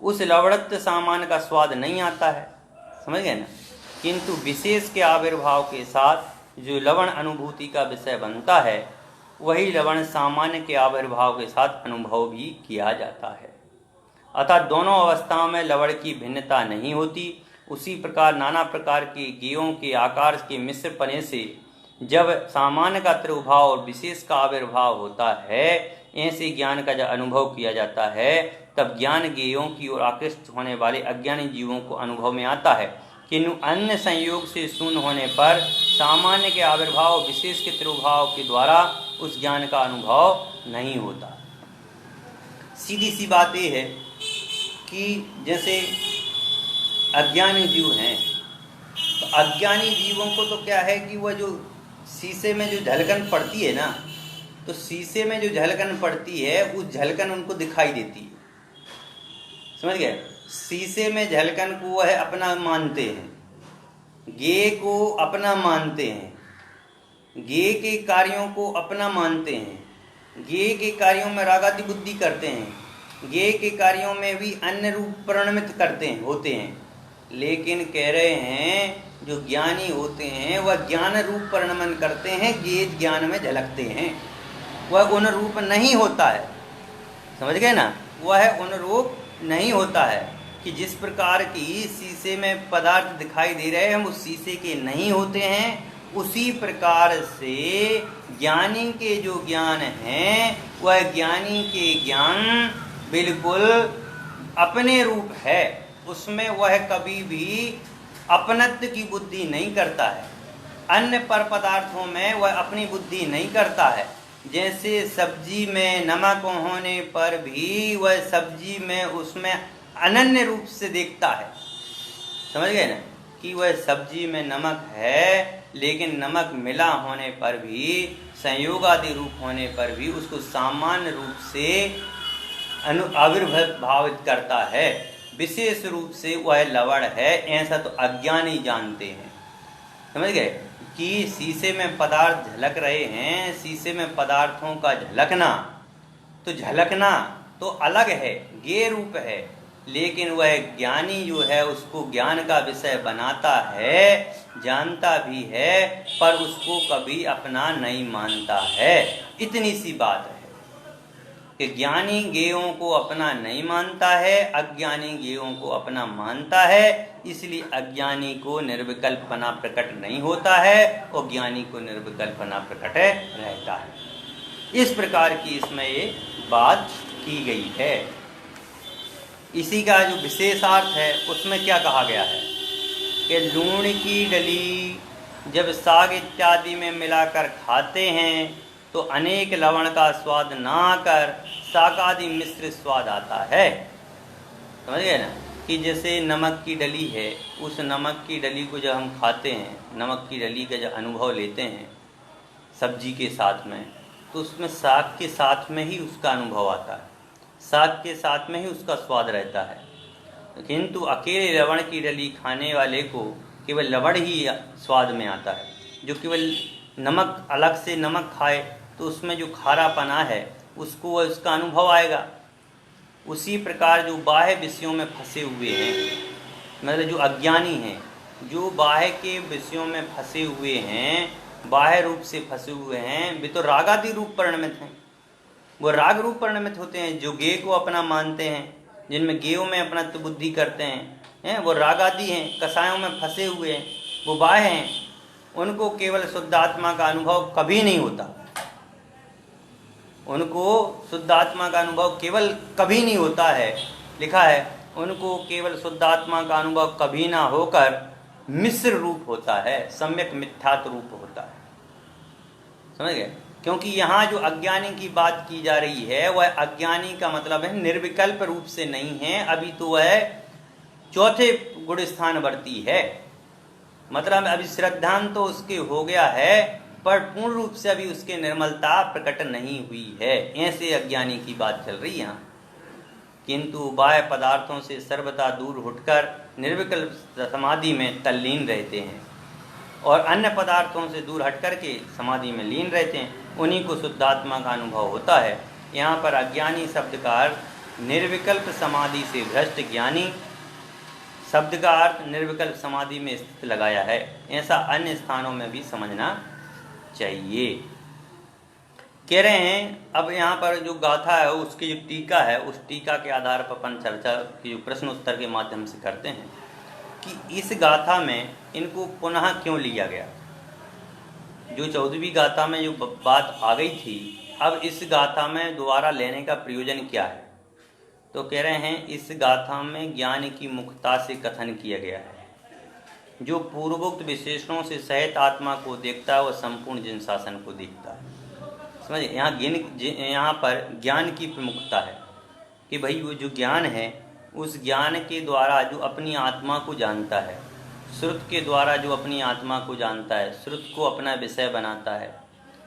उस लवणत्व सामान्य का स्वाद नहीं आता है, समझ गए ना, किंतु विशेष के आविर्भाव के साथ जो लवण अनुभूति का विषय बनता है वही लवण सामान्य के आविर्भाव के साथ अनुभव भी किया जाता है। अतः दोनों अवस्थाओं में लवण की भिन्नता नहीं होती। उसी प्रकार नाना प्रकार के गेयों के आकार के मिश्र पने से जब सामान्य का त्रिभाव और विशेष का आविर्भाव होता है, ऐसे ज्ञान का जब अनुभव किया जाता है, तब ज्ञान गेयों की ओर आकृष्ट होने वाले अज्ञानी जीवों को अनुभव में आता है, किंतु अन्य संयोग से शून्य होने पर सामान्य के आविर्भाव विशेष के त्रिभाव के द्वारा उस ज्ञान का अनुभव नहीं होता। सीधी सी बात यह है कि जैसे अज्ञानी जीव हैं, तो अज्ञानी जीवों को तो क्या है कि वह जो शीशे में जो झलकन पड़ती है ना, तो शीशे में जो झलकन पड़ती है उस झलकन उनको दिखाई देती है, समझ गए। शीशे में झलकन को वह अपना मानते हैं, गे को अपना मानते हैं, गे के कार्यों को अपना मानते हैं, गे के कार्यों में रागादि बुद्धि करते हैं, गे के कार्यों में भी अन्य रूप परिणमित करते हैं होते हैं। लेकिन कह रहे हैं जो ज्ञानी होते हैं वह ज्ञान रूप परिणमन करते हैं, गे ज्ञान में झलकते हैं, वह उन रूप नहीं होता है, समझ गए ना। वह उन रूप नहीं होता है कि जिस प्रकार की शीशे में पदार्थ दिखाई दे रहे हैं हम उस शीशे के नहीं होते हैं, उसी प्रकार से ज्ञानी के जो ज्ञान हैं वह ज्ञानी के ज्ञान बिल्कुल अपने रूप है, उसमें वह कभी भी अपनत्व की बुद्धि नहीं करता है। अन्य पर पदार्थों में वह अपनी बुद्धि नहीं करता है। जैसे सब्जी में नमक होने पर भी वह सब्जी में उसमें अनन्य रूप से देखता है, समझ गए ना, कि वह सब्जी में नमक है, लेकिन नमक मिला होने पर भी संयोगादि रूप होने पर भी उसको सामान्य रूप से आविर्भावित करता है, विशेष रूप से वह लवण है, ऐसा तो अज्ञानी जानते हैं, समझ गए। कि शीशे में पदार्थ झलक रहे हैं, शीशे में पदार्थों का झलकना तो अलग है, गे रूप है, लेकिन वह ज्ञानी जो है उसको ज्ञान का विषय बनाता है, जानता भी है, पर उसको कभी अपना नहीं मानता है। इतनी सी बात है कि ज्ञानी गेयों को अपना नहीं मानता है, अज्ञानी गेयों को अपना मानता है, इसलिए अज्ञानी को निर्विकल्पना प्रकट नहीं होता है और ज्ञानी को निर्विकल्पना प्रकट रहता है। इस प्रकार की इसमें ये बात की गई है। इसी का जो विशेषार्थ है उसमें क्या कहा गया है कि लूण की डली जब साग इत्यादि में मिलाकर खाते हैं तो अनेक लवण का स्वाद ना आकर शाकादि मिश्र स्वाद आता है, समझ गए ना। कि जैसे नमक की डली है, उस नमक की डली को जब हम खाते हैं, नमक की डली का जब अनुभव लेते हैं सब्जी के साथ में, तो उसमें साग के साथ में ही उसका अनुभव आता है, साग के साथ में ही उसका स्वाद रहता है। किंतु अकेले लवण की डली खाने वाले को केवल लवण ही स्वाद में आता है। जो केवल नमक अलग से नमक खाए तो उसमें जो खारापना है उसको उसका अनुभव आएगा। उसी प्रकार जो बाह्य विषयों में फंसे हुए हैं, मतलब जो अज्ञानी हैं, जो बाह्य के विषयों में फंसे हुए हैं, बाह्य रूप से फंसे हुए हैं, वे तो रागादि रूप परिणमित हैं, वो राग रूप परिणमित होते हैं। जो गे को अपना मानते हैं, जिनमें गेयों में अपना तो बुद्धि करते हैं, वो रागादि हैं, कसायों में फंसे हुए हैं, वो बाह्य हैं, उनको केवल शुद्ध आत्मा का अनुभव कभी नहीं होता, उनको शुद्ध आत्मा का अनुभव केवल कभी नहीं होता है। लिखा है उनको केवल शुद्ध आत्मा का अनुभव कभी ना होकर मिश्र रूप होता है, सम्यक मिथ्यात्व रूप होता है, समझ गए। क्योंकि यहाँ जो अज्ञानी की बात की जा रही है वह अज्ञानी का मतलब है निर्विकल्प रूप से नहीं है, अभी तो वह चौथे गुण स्थान वर्ती है, मतलब अभी श्रद्धांत तो उसके हो गया है पर पूर्ण रूप से अभी उसके निर्मलता प्रकट नहीं हुई है, ऐसे अज्ञानी की बात चल रही है यहाँ। किंतु बाह्य पदार्थों से सर्वथा दूर उठकर निर्विकल्प समाधि में तल्लीन रहते हैं और अन्य पदार्थों से दूर हट करके समाधि में लीन रहते हैं, उन्हीं को शुद्धात्मा का अनुभव होता है। यहाँ पर अज्ञानी शब्द का अर्थ निर्विकल्प समाधि से भ्रष्ट ज्ञानी शब्द का अर्थ निर्विकल्प समाधि में स्थित लगाया है, ऐसा अन्य स्थानों में भी समझना चाहिए। कह रहे हैं अब यहाँ पर जो गाथा है उसकी जो टीका है, उस टीका के आधार पर अपन चर्चा की जो प्रश्न उत्तर के माध्यम से करते हैं कि इस गाथा में इनको पुनः क्यों लिया गया। जो 14वीं गाथा में जो बात आ गई थी, अब इस गाथा में दोबारा लेने का प्रयोजन क्या है। तो कह रहे हैं इस गाथा में ज्ञान की मुख्यता से कथन किया गया है। जो पूर्वोक्त विशेषणों से सहित आत्मा को देखता है वह संपूर्ण जिन शासन को देखता है। समझिए, यहाँ पर ज्ञान की प्रमुखता है कि भाई वो जो ज्ञान है उस ज्ञान के द्वारा जो अपनी आत्मा को जानता है, श्रुत के द्वारा जो अपनी आत्मा को जानता है, श्रुत को अपना विषय बनाता है,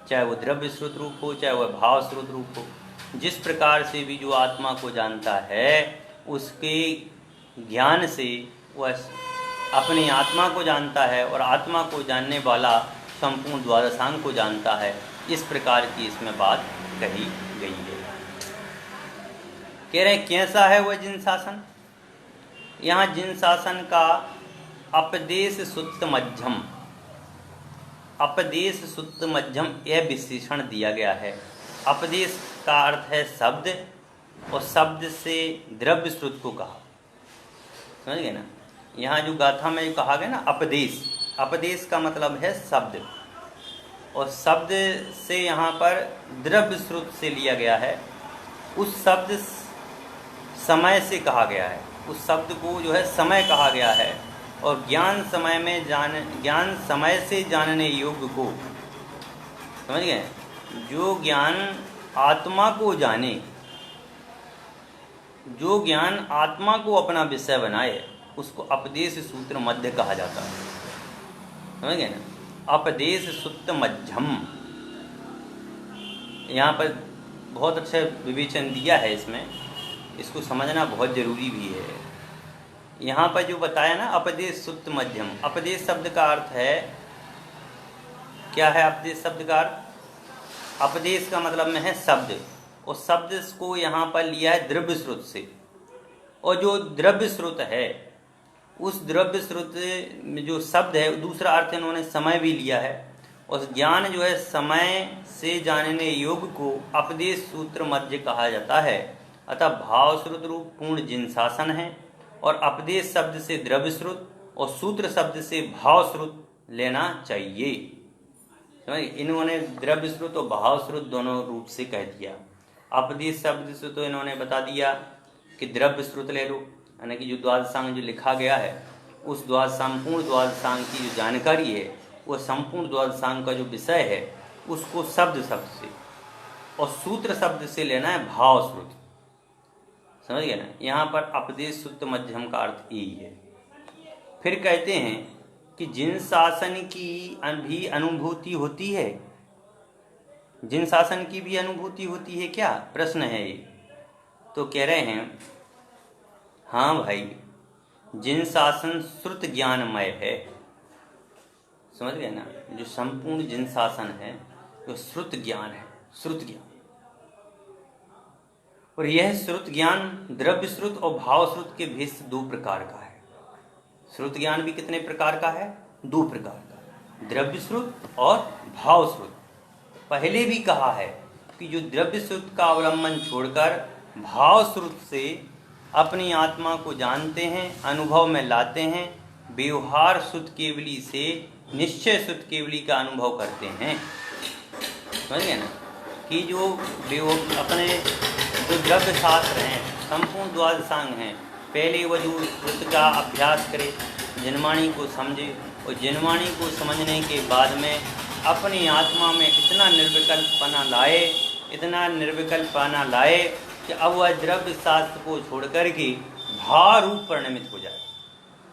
चाहे वो द्रव्य श्रुत रूप हो चाहे वह भाव श्रुत रूप हो, जिस प्रकार से भी जो आत्मा को जानता है उसके ज्ञान से वह अपनी आत्मा को जानता है और आत्मा को जानने वाला संपूर्ण द्वादशांग को जानता है। इस प्रकार की इसमें बात कही गई है। कह रहे हैं कैसा है वह जिन शासन। यहाँ जिन शासन का अपदेश सुत्त मध्यम, अपदेश सुत्त मध्यम यह विशेषण दिया गया है। अपदेश का अर्थ है शब्द, और शब्द से द्रव्य श्रुत को कहा। समझ गए ना। यहाँ जो गाथा में कहा गया ना अपदेश, अपदेश का मतलब है शब्द, और शब्द से यहाँ पर द्रव्य श्रुत से लिया गया है। उस शब्द समय से कहा गया है, उस शब्द को जो है समय कहा गया है। और ज्ञान समय में ज्ञान समय से जानने योग्य को, समझ गए, जो ज्ञान आत्मा को जाने, जो ज्ञान आत्मा को अपना विषय बनाए, उसको अपदेश सूत्र मध्य कहा जाता है। समझ गए ना। अपदेश सूत्र मध्यम, यहाँ पर बहुत अच्छा विवेचन दिया है इसमें, इसको समझना बहुत जरूरी भी है। यहाँ पर जो बताया ना अपदेश सूत्र मध्यम, अपदेश शब्द का अर्थ है क्या है। अपदेश शब्द का अर्थ, अपदेश का मतलब में है शब्द, और शब्द को यहाँ पर लिया है द्रव्य श्रुत से, और जो द्रव्य श्रुत है उस द्रव्य श्रुत में जो शब्द है दूसरा अर्थ इन्होंने समय भी लिया है। और ज्ञान जो है समय से जानने योग्य को अपदेश सूत्र मध्य कहा जाता है। अतः भाव श्रुत रूप पूर्ण जिन शासन है, और अपदेश शब्द से द्रव्य श्रुत और सूत्र शब्द से भाव श्रुत लेना चाहिए। इन्होंने द्रव्य श्रुत और भाव श्रुत दोनों रूप से कह दिया। अपदेश शब्द से तो इन्होंने बता दिया कि द्रव्य श्रुत ले लो, यानी कि जो द्वादशांग जो लिखा गया है उस संपूर्ण द्वादशांग की जो जानकारी है, वो संपूर्ण द्वादशांग का जो विषय है उसको शब्द से और सूत्र शब्द से लेना है भाव श्रुत। समझ गए ना। यहाँ पर अपदेश सूत्र मध्यम का अर्थ यही है। फिर कहते हैं कि जिन शासन की भी अनुभूति होती है, जिन शासन की भी अनुभूति होती है क्या, प्रश्न है ये। तो कह रहे हैं हाँ भाई, जिन शासन श्रुत ज्ञानमय है। समझ गए ना। जो संपूर्ण जिन शासन है वो श्रुत ज्ञान है, श्रुत ज्ञान। और यह श्रुत ज्ञान द्रव्य श्रुत और भाव श्रुत के भेद से दो प्रकार का है। श्रुत ज्ञान भी कितने प्रकार का है, दो प्रकार का, द्रव्य श्रुत और भाव श्रुत। पहले भी कहा है कि जो द्रव्य श्रुत का अवलंबन छोड़कर भाव श्रुत से अपनी आत्मा को जानते हैं, अनुभव में लाते हैं, व्यवहार शुद्ध केवली से निश्चय शुद्ध केवली का अनुभव करते हैं। समझ गए ना। कि जो अपने जो द्रव्य शास्त्र हैं, संपूर्ण द्वादशांग हैं, पहले वह जो श्रुत का अभ्यास करे, जनवाणी को समझे, और जनवाणी को समझने के बाद में अपनी आत्मा में इतना निर्विकल्पना लाए कि अब वह द्रव्य शास्त्र को छोड़ करके भारूप परिणमित हो जाए।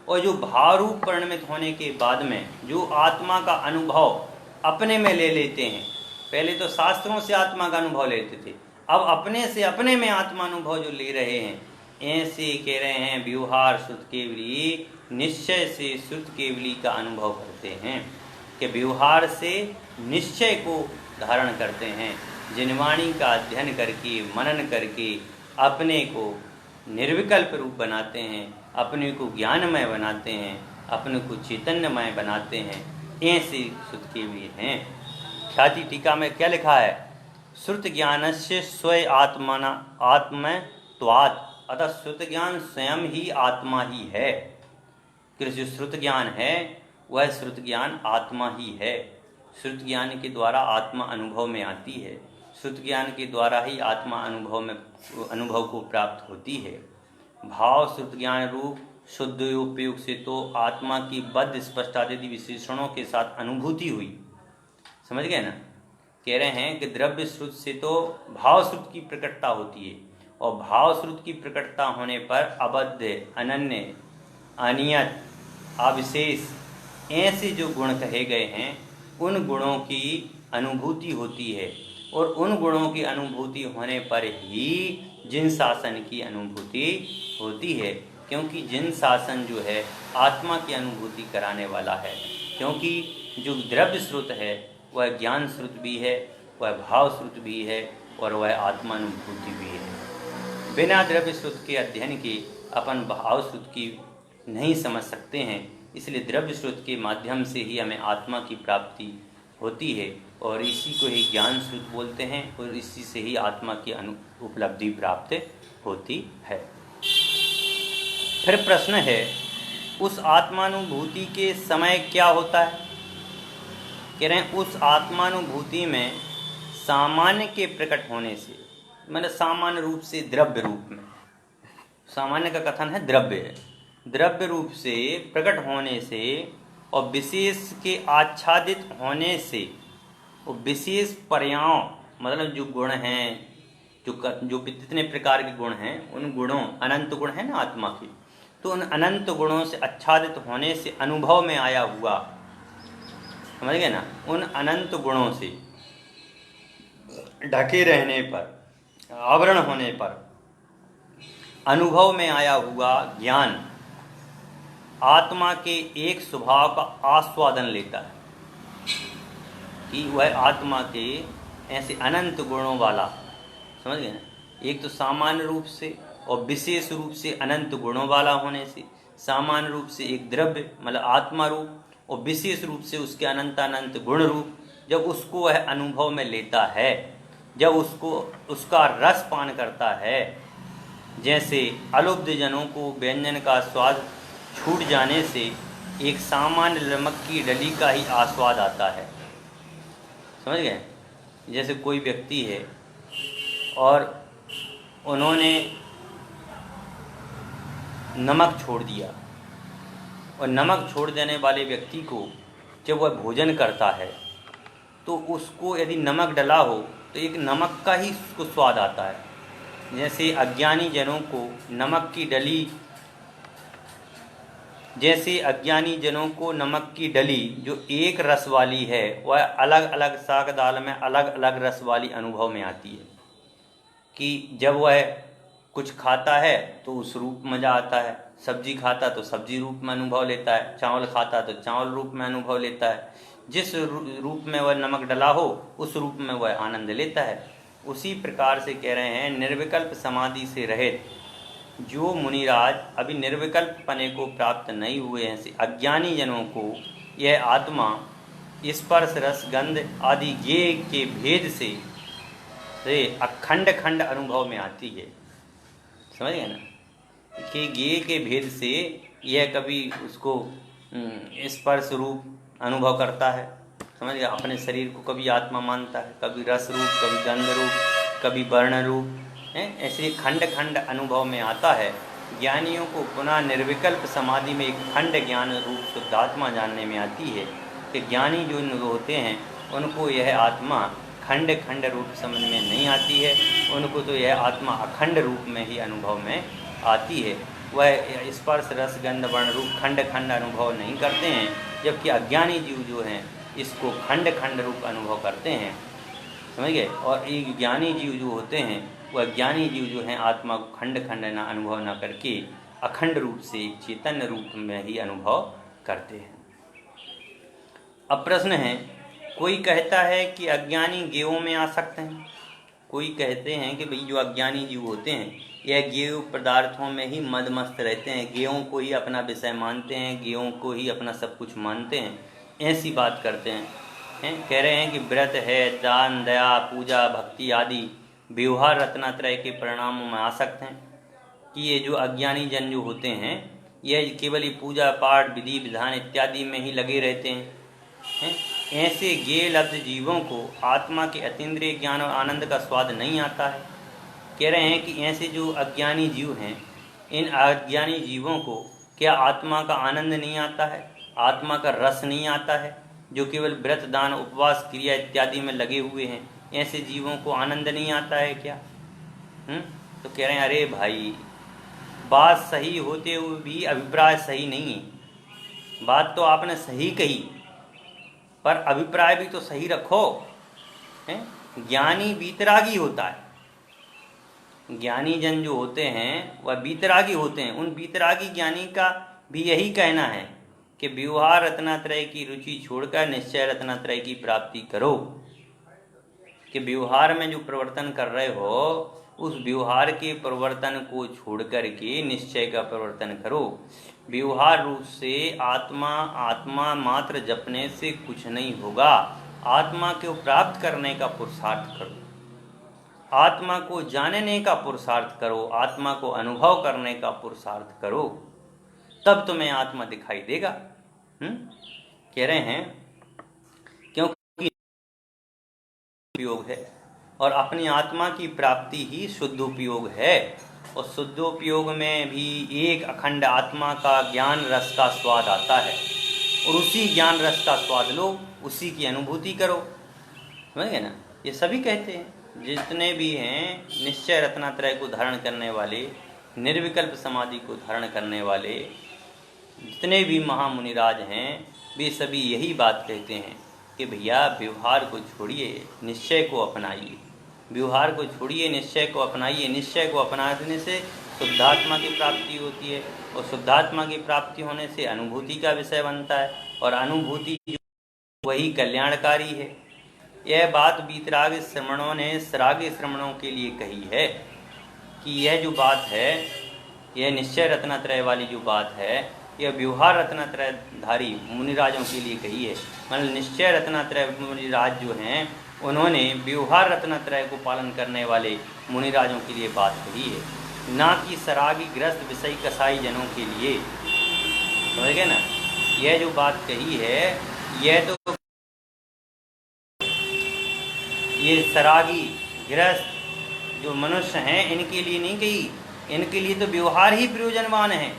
और जो भारूप परिणमित होने के बाद में जो आत्मा का अनुभव अपने में ले लेते हैं, पहले तो शास्त्रों से आत्मा का अनुभव लेते थे, अब अपने से अपने में आत्मा अनुभव जो ले रहे हैं, ऐसे कह रहे हैं व्यवहार शुद्ध केवली निश्चय से शुद्ध केवली का अनुभव करते हैं। कि व्यवहार से निश्चय को धारण करते हैं, जिनवाणी का अध्ययन करके मनन करके अपने को निर्विकल्प रूप बनाते हैं, अपने को ज्ञानमय बनाते हैं, अपने को चैतन्यमय बनाते हैं। ऐसे शुद्ध केवली हैं। ख्याति टीका में क्या लिखा है श्रुत ज्ञानस्य स्वयं आत्मना आत्मत्वात्, अतः श्रुत ज्ञान स्वयं ही आत्मा ही है। कि जो श्रुत ज्ञान है वह श्रुत ज्ञान आत्मा ही है। श्रुत ज्ञान के द्वारा आत्मा अनुभव में आती है, श्रुत ज्ञान के द्वारा ही आत्मा अनुभव को प्राप्त होती है। भाव श्रुत ज्ञान रूप शुद्ध उपयोग से तो आत्मा की बद्ध स्पष्टादि विशेषणों के साथ अनुभूति हुई। समझ गए ना? कह रहे हैं कि द्रव्य श्रुत से तो भाव श्रुत की प्रकटता होती है, और भाव श्रुत की प्रकटता होने पर अबद्ध, अनन्य, अनियत, अविशेष ऐसे जो गुण कहे गए हैं उन गुणों की अनुभूति होती है, और उन गुणों की अनुभूति होने पर ही जिन शासन की अनुभूति होती है। क्योंकि जिन शासन जो है आत्मा की अनुभूति कराने वाला है, क्योंकि जो द्रव्य स्रोत है वह ज्ञान स्रोत भी है, वह भाव स्रोत भी है, और वह आत्मानुभूति भी है। बिना द्रव्य स्रोत के अध्ययन के अपन भाव स्रोत की नहीं समझ सकते हैं, इसलिए द्रव्य स्रोत के माध्यम से ही हमें आत्मा की प्राप्ति होती है, और इसी को ही ज्ञान स्रोत बोलते हैं, और इसी से ही आत्मा की उपलब्धि प्राप्त होती है। फिर प्रश्न है, उस आत्मानुभूति के समय क्या होता है? कह रहे हैं उस आत्मानुभूति में सामान्य के प्रकट होने से, मतलब सामान्य रूप से द्रव्य रूप में, सामान्य का कथन है द्रव्य, द्रव्य रूप से प्रकट होने से और विशेष के आच्छादित होने से, और विशेष पर्यायों मतलब जो गुण हैं, जो जितने प्रकार के गुण हैं उन गुणों, अनंत गुण है ना आत्मा के, तो उन अनंत गुणों से आच्छादित होने से अनुभव में आया हुआ, समझ गए ना, उन अनंत गुणों से ढके रहने पर, आवरण होने पर अनुभव में आया हुआ ज्ञान आत्मा के एक स्वभाव का आस्वादन लेता है, कि वह आत्मा के ऐसे अनंत गुणों वाला, समझ गए ना, एक तो सामान्य रूप से और विशेष रूप से अनंत गुणों वाला होने से, सामान्य रूप से एक द्रव्य मतलब आत्मा रूप, और विशेष रूप से उसके अनंत अनंत गुण रूप, जब उसको वह अनुभव में लेता है, जब उसको उसका रस पान करता है, जैसे अलुब्ध जनों को व्यंजन का स्वाद छूट जाने से एक सामान्य नमक की डली का ही आस्वाद आता है। समझ गए? जैसे कोई व्यक्ति है और उन्होंने नमक छोड़ दिया, और नमक छोड़ देने वाले व्यक्ति को जब वह भोजन करता है तो उसको यदि नमक डला हो तो एक नमक का ही उसको स्वाद आता है। जैसे अज्ञानी जनों को नमक की डली, जैसे अज्ञानी जनों को नमक की डली जो एक रस वाली है वह अलग अलग साग दाल में अलग अलग रस वाली अनुभव में आती है, कि जब वह कुछ खाता है तो उस रूप मज़ा आता है, सब्जी खाता तो सब्जी रूप में अनुभव लेता है, चावल खाता तो चावल रूप में अनुभव लेता है, जिस रूप में वह नमक डला हो उस रूप में वह आनंद लेता है। उसी प्रकार से कह रहे हैं निर्विकल्प समाधि से रहित जो मुनिराज अभी निर्विकल्प पने को प्राप्त नहीं हुए हैं, ऐसे अज्ञानी जनों को यह आत्मा स्पर्श रस गंध आदि ज्ञेय के भेद से अखंड खंड अनुभव में आती है। समझ गए ना, कि ज्ञेय के भेद से यह कभी उसको स्पर्श रूप अनुभव करता है, समझ गया, अपने शरीर को कभी आत्मा मानता है, कभी रस रूप, कभी गंध रूप, कभी वर्ण रूप है, ऐसे खंड खंड अनुभव में आता है। ज्ञानियों को पुनः निर्विकल्प समाधि में एक खंड ज्ञान रूप शुद्धात्मा जानने में आती है, कि ज्ञानी जो होते हैं उनको यह आत्मा खंड खंड रूप समझ में नहीं आती है, उनको तो यह आत्मा अखंड रूप में ही अनुभव में आती है। वह स्पर्श रस गंध वर्ण रूप खंड खंड अनुभव नहीं करते हैं, जबकि अज्ञानी जीव जो हैं इसको खंड खंड रूप अनुभव करते हैं। समझ गए? और एक ज्ञानी जीव जो होते हैं वह ज्ञानी जीव जो हैं आत्मा को खंड खंड ना अनुभव ना करके अखंड रूप से चैतन्य रूप में ही अनुभव करते हैं। अब प्रश्न है, कोई कहता है कि अज्ञानी ज्ञेयों में आ सकते हैं, कोई कहते हैं कि भाई जो अज्ञानी जीव होते हैं यह ज्ञेय पदार्थों में ही मदमस्त रहते हैं, ज्ञेयों को ही अपना विषय मानते हैं, ज्ञेयों को ही अपना सब कुछ मानते हैं, ऐसी बात करते हैं। हैं। कह रहे हैं कि व्रत है, दान, दया, पूजा, भक्ति आदि व्यवहार रत्नात्रय के परिणामों में आसक्त हैं। कि ये जो अज्ञानी जन जो होते हैं, यह केवल पूजा पाठ, विधि विधान इत्यादि में ही लगे रहते हैं। ऐसे ज्ञेय लब्ध जीवों को आत्मा के अतीन्द्रिय ज्ञान और आनंद का स्वाद नहीं आता है। कह रहे हैं कि ऐसे जो अज्ञानी जीव हैं, इन अज्ञानी जीवों को क्या आत्मा का आनंद नहीं आता है, आत्मा का रस नहीं आता है? जो केवल व्रत, दान, उपवास, क्रिया इत्यादि में लगे हुए हैं, ऐसे जीवों को आनंद नहीं आता है क्या? तो कह रहे हैं अरे भाई, बात सही होते हुए भी अभिप्राय सही नहीं है। बात तो आपने सही कही, पर अभिप्राय भी तो सही रखो। ज्ञानी वीतरागी होता है। ज्ञानी जन जो होते हैं वह वीतरागी होते हैं। उन वीतरागी ज्ञानी का भी यही कहना है कि व्यवहार रत्नात्रय की रुचि छोड़कर निश्चय रत्नात्रय की प्राप्ति करो। कि व्यवहार में जो प्रवर्तन कर रहे हो, उस व्यवहार के प्रवर्तन को छोड़ करके निश्चय का प्रवर्तन करो। व्यवहार रूप से आत्मा मात्र जपने से कुछ नहीं होगा। आत्मा को प्राप्त करने का पुरुषार्थ करो, आत्मा को जानने का पुरुषार्थ करो, आत्मा को अनुभव करने का पुरुषार्थ करो, तब तुम्हें आत्मा दिखाई देगा। कह रहे हैं क्योंकि उपयोग है और अपनी आत्मा की प्राप्ति ही शुद्धोपयोग है। और शुद्धोपयोग में भी एक अखंड आत्मा का ज्ञान रस का स्वाद आता है, और उसी ज्ञान रस का स्वाद लो, उसी की अनुभूति करो। समझ गए ना? ये सभी कहते हैं, जितने भी हैं निश्चय रत्नात्रय को धारण करने वाले, निर्विकल्प समाधि को धारण करने वाले जितने भी महामुनिराज हैं, वे सभी यही बात कहते हैं कि भैया व्यवहार को छोड़िए, निश्चय को अपनाइए। व्यवहार को छोड़िए, निश्चय को अपनाइए। निश्चय को अपनाने से शुद्धात्मा की प्राप्ति होती है, और शुद्धात्मा की प्राप्ति होने से अनुभूति का विषय बनता है, और अनुभूति वही कल्याणकारी है। यह बात वीतराग श्रमणों ने सराग श्रमणों के लिए कही है कि यह जो बात है, यह निश्चय रत्नात्रय वाली जो बात है, यह व्यवहार रत्नात्रयधारी मुनिराजों के लिए कही है। मतलब निश्चय रत्नात्रय मुनिराज जो हैं, उन्होंने व्यवहार रत्नात्रय को पालन करने वाले मुनिराजों के लिए बात कही है, ना कि सरागी ग्रस्त विषय कसाई जनों के लिए। समझ गए ना? यह जो बात कही है, यह तो ये सरागी गृहस्थ जो मनुष्य हैं, इनके लिए नहीं कही। इनके लिए तो व्यवहार ही प्रयोजनवान है।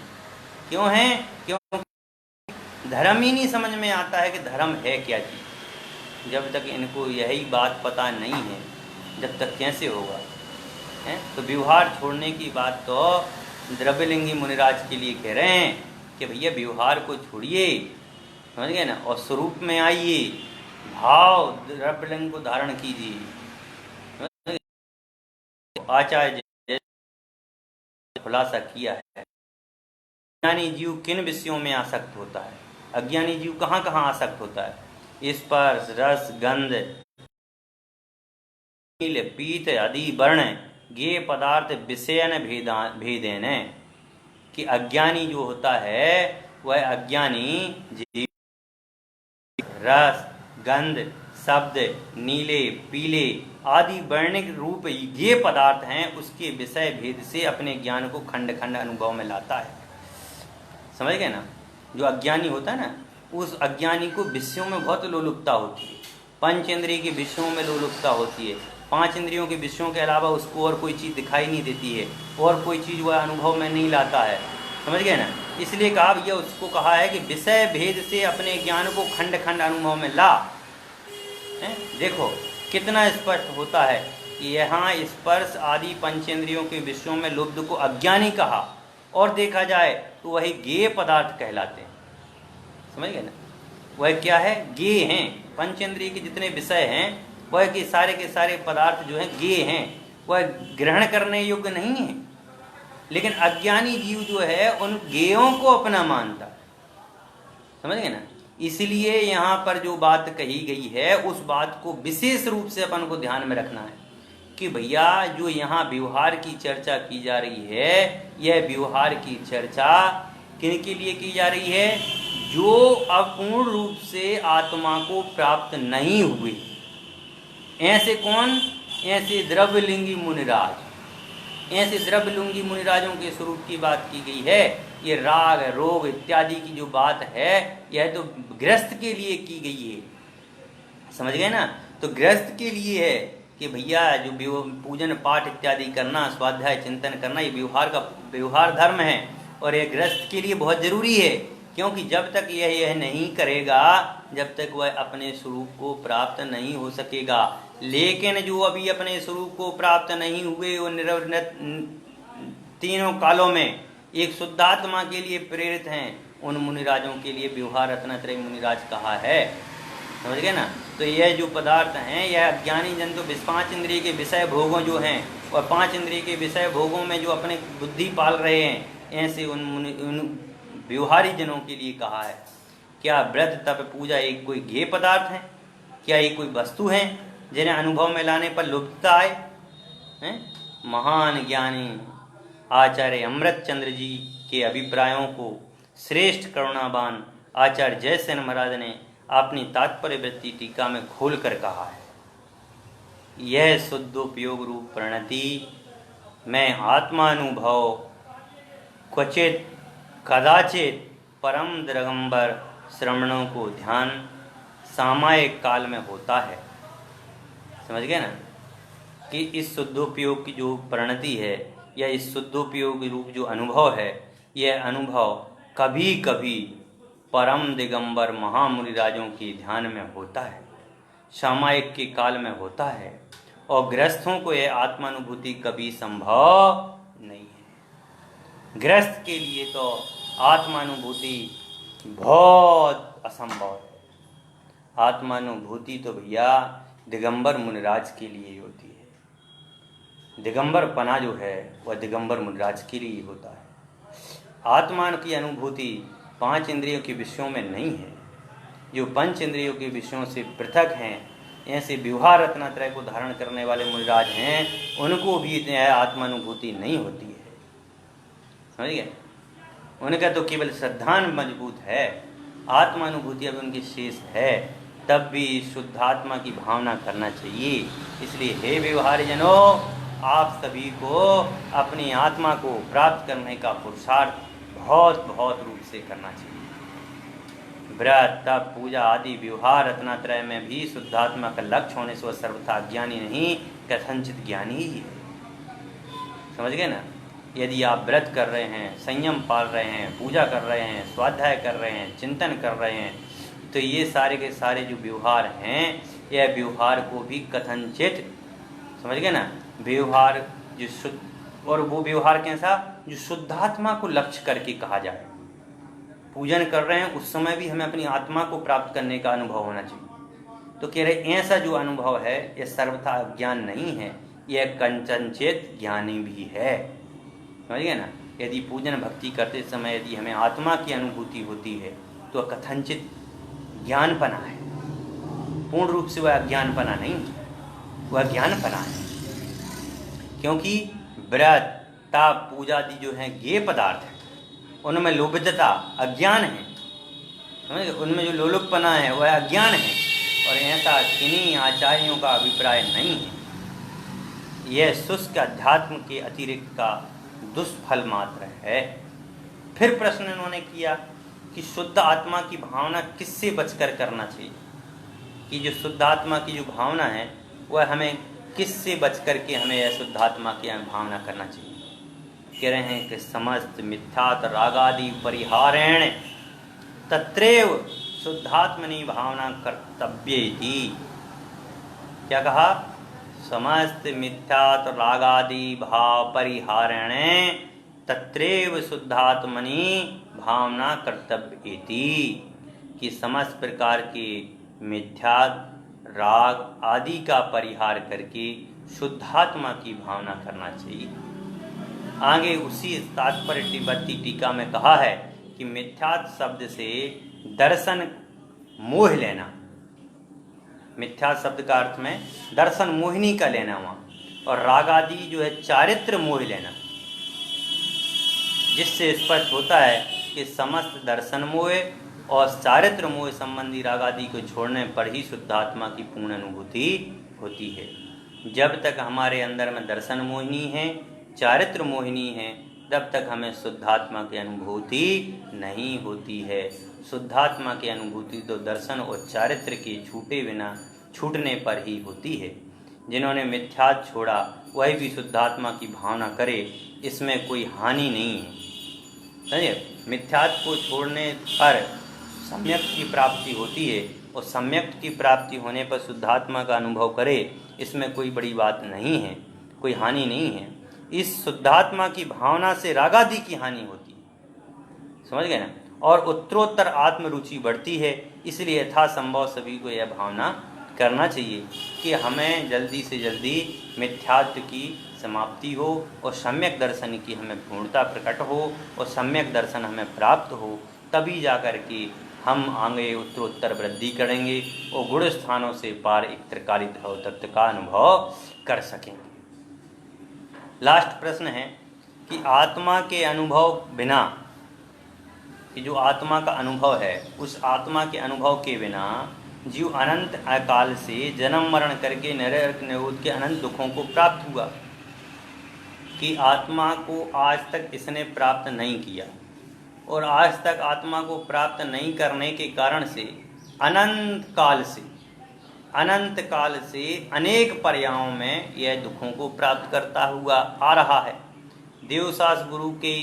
क्यों है? क्योंकि धर्म ही नहीं समझ में आता है कि धर्म है क्या चीज़। जब तक इनको यही बात पता नहीं है, जब तक कैसे होगा? तो व्यवहार छोड़ने की बात तो द्रव्यलिंगी मुनिराज के लिए कह रहे हैं कि भैया व्यवहार को छोड़िए, समझ गए ना, और स्वरूप में आइए, भाव द्रव्यलिंग को धारण कीजिए। आचार्य खुलासा किया है, अज्ञानी जीव किन विषयों में आसक्त होता है? अज्ञानी जीव कहाँ कहाँ आसक्त होता है? स्पर्श, रस, गंध, पीत आदि वर्ण ये पदार्थ विषयन भेदेन। कि अज्ञानी जो होता है वह अज्ञानी जीव रस, गंध, शब्द, नीले, पीले आदि वर्णिक रूप ये पदार्थ हैं, उसके विषय भेद से अपने ज्ञान को खंड खंड अनुभव में लाता है। समझ गए ना? जो अज्ञानी होता है ना, उस अज्ञानी को विषयों में बहुत लोलुपता होती है। पंच इंद्रिय के विषयों में लोलुपता होती है। पांच इंद्रियों के विषयों के अलावा उसको और कोई चीज़ दिखाई नहीं देती है, और कोई चीज़ वह अनुभव में नहीं लाता है। समझ गए ना? इसलिए कहा भैया, उसको कहा है कि विषय भेद से अपने ज्ञान को खंड खंड अनुभव में ला। देखो कितना स्पष्ट होता है कि यहाँ स्पर्श आदि पंचेंद्रियों के विषयों में लुब्ध को अज्ञानी कहा, और देखा जाए तो वही गेय पदार्थ कहलाते हैं। समझ गए ना? वह क्या है? गेय हैं। पंचेंद्रिय के जितने विषय हैं, वह के सारे पदार्थ जो हैं गेय हैं, वह ग्रहण करने योग्य नहीं है। लेकिन अज्ञानी जीव जो है उन गेयों को अपना मानता है। समझ गए ना? इसलिए यहाँ पर जो बात कही गई है, उस बात को विशेष रूप से अपन को ध्यान में रखना है कि भैया जो यहाँ व्यवहार की चर्चा की जा रही है, यह व्यवहार की चर्चा किन के लिए की जा रही है? जो अपूर्ण रूप से आत्मा को प्राप्त नहीं हुए। ऐसे कौन? ऐसे द्रव्यलिंगी मुनिराज। ऐसे द्रव्यलिंगी मुनिराजों के स्वरूप की बात की गई है। ये राग रोग इत्यादि की जो बात है यह तो गृहस्थ के लिए की गई है, समझ गए ना। तो गृहस्थ के लिए है कि भैया जो पूजन पाठ इत्यादि करना, स्वाध्याय चिंतन करना, ये व्यवहार धर्म है और ये गृहस्थ के लिए बहुत जरूरी है। क्योंकि जब तक यह नहीं करेगा, जब तक वह अपने स्वरूप को प्राप्त नहीं हो सकेगा। लेकिन जो अभी अपने स्वरूप को प्राप्त नहीं हुए, वो तीनों कालों में एक शुद्धात्मा के लिए प्रेरित हैं, उन मुनिराजों के लिए व्यवहार रत्नत्रय मुनिराज कहा है, समझ गए ना। तो यह जो पदार्थ हैं, यह अज्ञानी जन तो 5 इंद्रिय के विषय भोगों जो हैं, और 5 इंद्रिय के विषय भोगों में जो अपने बुद्धि पाल रहे हैं, ऐसे उन व्यवहारी जनों के लिए कहा है। क्या व्रत तप पूजा एक कोई गेय पदार्थ है? क्या ये कोई वस्तु है जिन्हें अनुभव में लाने पर लुप्तता आए? हैं? महान ज्ञानी आचार्य अमृतचंद्र जी के अभिप्रायों को श्रेष्ठ करुणावान आचार्य जयसेन महाराज ने अपनी तात्पर्य वृत्ति टीका में खोलकर कहा है। यह शुद्धोपयोग रूप प्रणति में आत्मानुभव क्वचित कदाचित परम दिगंबर श्रमणों को ध्यान सामायिक काल में होता है, समझ गए ना। कि इस शुद्धोपयोग की जो प्रणति है या इस शुद्धोपयोग रूप जो अनुभव है, यह अनुभव कभी कभी परम दिगंबर महामुनिराजों के ध्यान में होता है, सामायिक के काल में होता है, और गृहस्थों को यह आत्मानुभूति कभी संभव नहीं है। गृहस्थ के लिए तो आत्मानुभूति बहुत असंभव है। आत्मानुभूति तो भैया दिगंबर मुनिराज के लिए होती है। दिगंबर पना जो है वह दिगंबर मुनिराज के लिए होता है। आत्मा की अनुभूति 5 इंद्रियों के विषयों में नहीं है। जो 5 इंद्रियों के विषयों से पृथक हैं, ऐसे व्यवहार रत्नत्रय को धारण करने वाले मुनिराज हैं, उनको भी आत्मानुभूति नहीं होती है, समझ गए। उनका तो केवल श्रद्धान मजबूत है, आत्मानुभूति अभी उनकी शेष है, तब भी शुद्धात्मा की भावना करना चाहिए। इसलिए हे व्यवहारी जनों, आप सभी को अपनी आत्मा को प्राप्त करने का पुरुषार्थ बहुत बहुत रूप से करना चाहिए। व्रत तप पूजा आदि व्यवहार रत्नत्रय में भी शुद्धात्मा का लक्ष्य होने से वह सर्वथा ज्ञानी नहीं, कथनचित ज्ञानी ही है, समझ गए ना। यदि आप व्रत कर रहे हैं, संयम पाल रहे हैं, पूजा कर रहे हैं, स्वाध्याय कर रहे हैं, चिंतन कर रहे हैं, तो ये सारे के सारे जो व्यवहार हैं, यह व्यवहार को भी कथनचित, समझ गए ना, व्यवहार जो शुद्ध, और वो व्यवहार कैसा, जो शुद्धात्मा को लक्ष्य करके कहा जाए। पूजन कर रहे हैं उस समय भी हमें अपनी आत्मा को प्राप्त करने का अनुभव होना चाहिए। तो कह रहे ऐसा जो अनुभव है यह सर्वथा ज्ञान नहीं है, यह कंचनचेत ज्ञानी भी है, समझ गए ना। यदि पूजन भक्ति करते समय यदि हमें आत्मा की अनुभूति होती है तो कथनचित ज्ञानपना है, पूर्ण रूप से वह अज्ञानपना नहीं, वह ज्ञानपना है। क्योंकि व्रत तप पूजा आदि जो हैं गेय पदार्थ हैं, उनमें लोभता अज्ञान है, समझ गए। उनमें जो लोलुपपना है वह अज्ञान है, और ऐसा किन्हीं आचार्यों का अभिप्राय नहीं है। यह शुष्क अध्यात्म के अतिरिक्त का दुष्फल मात्र है। फिर प्रश्न इन्होंने किया कि शुद्ध आत्मा की भावना किससे बचकर करना चाहिए, कि जो शुद्ध आत्मा की जो भावना है वह हमें किससे बचकर के हमें यह शुद्ध आत्मा की भावना करना चाहिए। कह रहे हैं कि समस्त मिथ्यात रागादि परिहारेण तत्रैव शुद्धात्मनि भावना कर्तव्येति। क्या कहा? समस्त मिथ्यात रागादि भाव परिहारेण तत्रैव शुद्धात्मनि भावना कर्तव्येति, कि समस्त प्रकार के मिथ्या राग आदि का परिहार करके शुद्धात्मा की भावना करना चाहिए। आगे उसी तात्पर्य टीका में कहा है कि मिथ्यात् शब्द से दर्शन मोह लेना, मिथ्या शब्द का अर्थ में दर्शन मोहिनी का लेना वहाँ, और राग आदि जो है चारित्र मोह लेना, जिससे स्पष्ट होता है कि समस्त दर्शन मोह और चारित्र मोह संबंधी राग आदि को छोड़ने पर ही शुद्धात्मा की पूर्ण अनुभूति होती है। जब तक हमारे अंदर में दर्शन मोहिनी है, चारित्र मोहिनी है, तब तक हमें शुद्धात्मा की अनुभूति नहीं होती है। शुद्धात्मा की अनुभूति तो दर्शन और चारित्र के छूटने पर ही होती है। जिन्होंने मिथ्या छोड़ा वही भी शुद्धात्मा की भावना करे, इसमें कोई हानि नहीं है। समझे? मिथ्यात्व को छोड़ने पर सम्यक की प्राप्ति होती है, और सम्यक की प्राप्ति होने पर शुद्धात्मा का अनुभव करे, इसमें कोई बड़ी बात नहीं है, कोई हानि नहीं है। इस शुद्धात्मा की भावना से रागादि की हानि होती है। समझ गए ना? और उत्तरोत्तर आत्मरुचि बढ़ती है। इसलिए यथासंभव सभी को यह भावना करना चाहिए कि हमें जल्दी से जल्दी मिथ्यात्व की समाप्ति हो और सम्यक दर्शन की हमें पूर्णता प्रकट हो और सम्यक दर्शन हमें प्राप्त हो, तभी जाकर के हम आगे उत्तरोत्तर वृद्धि करेंगे और गुण स्थानों से पार एक त्रिकाली ध्रुव तत्व का अनुभव कर सकेंगे। लास्ट प्रश्न है कि आत्मा के अनुभव बिना, कि जो आत्मा का अनुभव है, उस आत्मा के अनुभव के बिना जीव अनंत अकाल से जन्म मरण करके नरक निरोध के अनंत दुखों को प्राप्त हुआ, कि आत्मा को आज तक इसने प्राप्त नहीं किया, और आज तक आत्मा को प्राप्त नहीं करने के कारण से अनंत काल से अनेक पर्यायों में यह दुखों को प्राप्त करता हुआ आ रहा है। देवसास गुरु के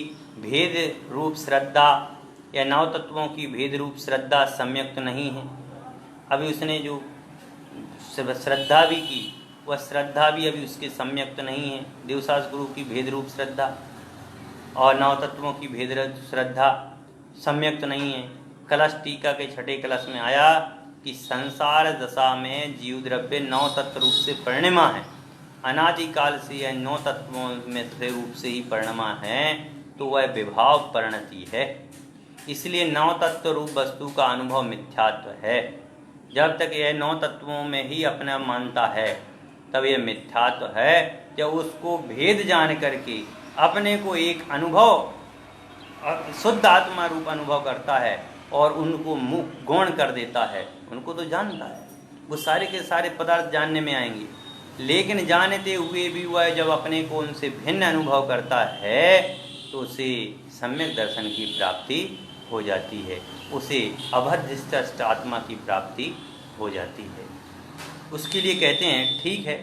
भेद रूप श्रद्धा या नौ तत्वों की भेद रूप श्रद्धा सम्यक नहीं है। अभी उसने जो श्रद्धा भी की, वह श्रद्धा भी अभी उसके सम्यक्त नहीं है। देवसास गुरु की भेद रूप श्रद्धा और नौ तत्वों की भेद श्रद्धा सम्यक्त नहीं है। कलश टीका के छठे कलश में आया कि संसार दशा में जीव द्रव्य नौ तत्व रूप से परिणमा है, अनादिकाल से यह नौ तत्वों में से रूप से ही परिणमा है, तो वह विभाव परिणति है। इसलिए नौ तत्व रूप वस्तु का अनुभव मिथ्यात्व है। जब तक यह नौ तत्वों में ही अपना मानता है, तब यह मिथ्यात्व है। जब उसको भेद जान करके अपने को एक अनुभव, शुद्ध आत्मा रूप अनुभव करता है और उनको गौण कर देता है, उनको तो जानता है, वो सारे के सारे पदार्थ जानने में आएंगे, लेकिन जानते हुए भी वह जब अपने को उनसे भिन्न अनुभव करता है, तो उसे सम्यक दर्शन की प्राप्ति हो जाती है, उसे अभद्रष्ट आत्मा की प्राप्ति हो जाती है। उसके लिए कहते हैं, ठीक है,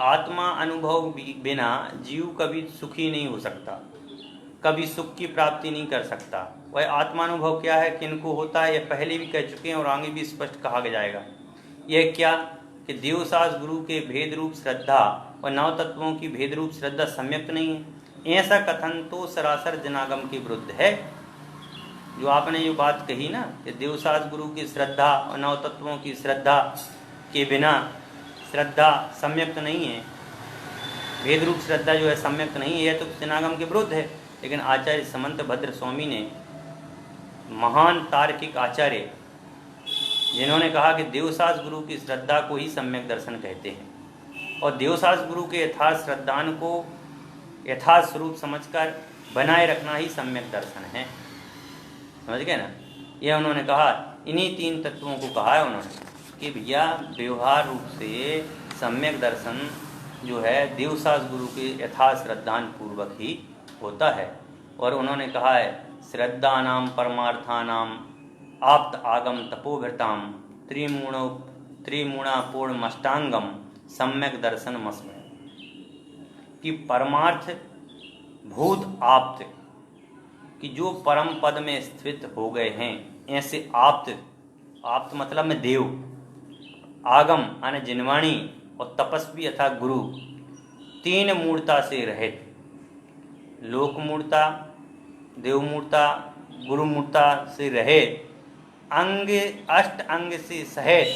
आत्मा अनुभव बिना जीव कभी सुखी नहीं हो सकता, कभी सुख की प्राप्ति नहीं कर सकता। वह आत्मानुभव क्या है, किनको होता है, यह पहले भी कह चुके हैं और आगे भी स्पष्ट कहा जाएगा। यह क्या कि देवसास गुरु के भेद रूप श्रद्धा और नौ तत्वों की भेद रूप श्रद्धा सम्यक्त नहीं है, ऐसा कथन तो सरासर जनागम के विरुद्ध है। जो आपने जो बात कही ना कि देवसास गुरु की श्रद्धा और नौ तत्वों की श्रद्धा के बिना श्रद्धा सम्यक्त नहीं है, भेद रूप श्रद्धा जो है सम्यक्त नहीं है, यह तो जनागम के विरुद्ध है। लेकिन आचार्य समंत भद्र स्वामी ने, महान तार्किक आचार्य, जिन्होंने कहा कि देवसास गुरु की श्रद्धा को ही सम्यक दर्शन कहते हैं, और देवसास गुरु के यथार्थ श्रद्धान को यथार्थ स्वरूप समझकर बनाए रखना ही सम्यक दर्शन है। समझ गए ना? यह उन्होंने कहा, इन्हीं तीन तत्वों को कहा है उन्होंने कि भैया व्यवहार रूप से सम्यक दर्शन जो है देवसास गुरु के यथार्थ श्रद्धान पूर्वक ही होता है। और उन्होंने कहा है, श्रद्धानाम परमार्थानाम आप्त आगम तपोभृताम त्रिमूणा पूर्णमष्टांगम सम्यक दर्शन मस्म, कि परमार्थ भूत आप्त, कि जो परम पद में स्थित हो गए हैं, ऐसे आप्त मतलब में देव, आगम यानी जिनवाणी, और तपस्वी अथा गुरु, तीन मूर्ता से रहित, लोक मूर्ता, देव मूर्ता, गुरु मूर्ता से रहित, अंग अष्ट अंग से सहित,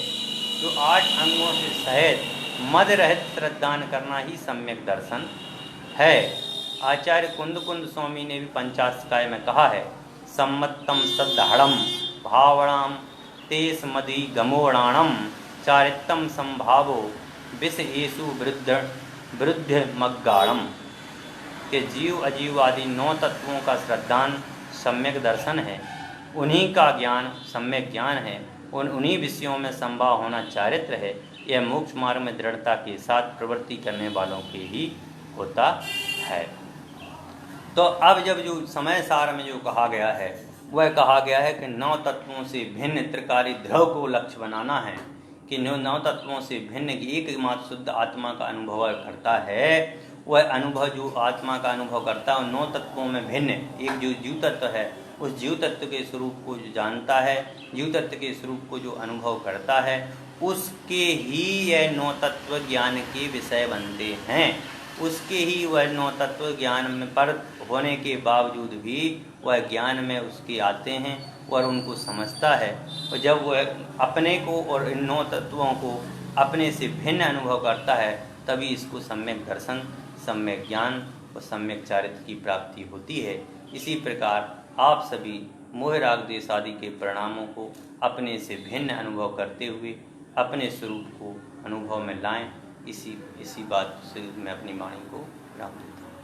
जो 8 अंगों से सहित मद रहित श्रद्धान करना ही सम्यक दर्शन है। आचार्य कुंद स्वामी ने भी पंचाशकाय में कहा है, सम्मतम सद्दहड़म भावणाम तेस मदि गमोणाणम चारितम संभावो विष येसु वृद्ध मग्गाणम, के जीव अजीव आदि 9 तत्वों का श्रद्धान सम्यक दर्शन है। उन्हीं का ज्ञान सम्यक ज्ञान है, उन्हीं विषयों में संभाव होना चारित्र है। यह मोक्ष मार्ग में दृढ़ता के साथ प्रवृत्ति करने वालों के ही होता है। तो अब जब जो समय सार में जो कहा गया है वह कहा गया है कि 9 तत्वों से भिन्न त्रिकारी ध्रुव को लक्ष्य बनाना है, कि 9 तत्वों से भिन्न एकमात्र शुद्ध आत्मा का अनुभव करता है। वह अनुभव जो आत्मा का अनुभव करता है 9 तत्वों में भिन्न एक जो जीव तत्व है, उस जीव तत्व के स्वरूप को जो जानता है, जीव तत्व के स्वरूप को जो अनुभव करता है, उसके ही यह 9 तत्व ज्ञान के विषय बनते हैं। उसके ही वह 9 तत्व ज्ञान में पर होने के बावजूद भी वह ज्ञान में उसके आते हैं और उनको समझता है। और जब वह अपने को और इन 9 तत्वों को अपने से भिन्न अनुभव करता है, तभी इसको सम्यक दर्शन, सम्यक ज्ञान और सम्यक चारित्र की प्राप्ति होती है। इसी प्रकार आप सभी मोह राग द्वेष आदि के परिणामों को अपने से भिन्न अनुभव करते हुए अपने स्वरूप को अनुभव में लाएं। इसी बात से मैं अपनी वाणी को विराम देता हूँ।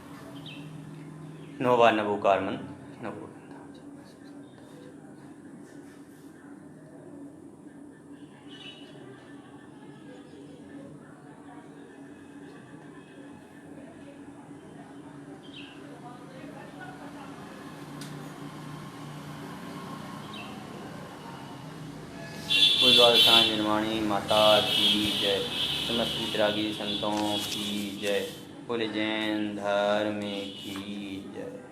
नोवा नवोकार मंत्र नवो। निर्माणी माता की जय, समस्त वितरागी संतों की जय, बोले जैन धर्म की जय।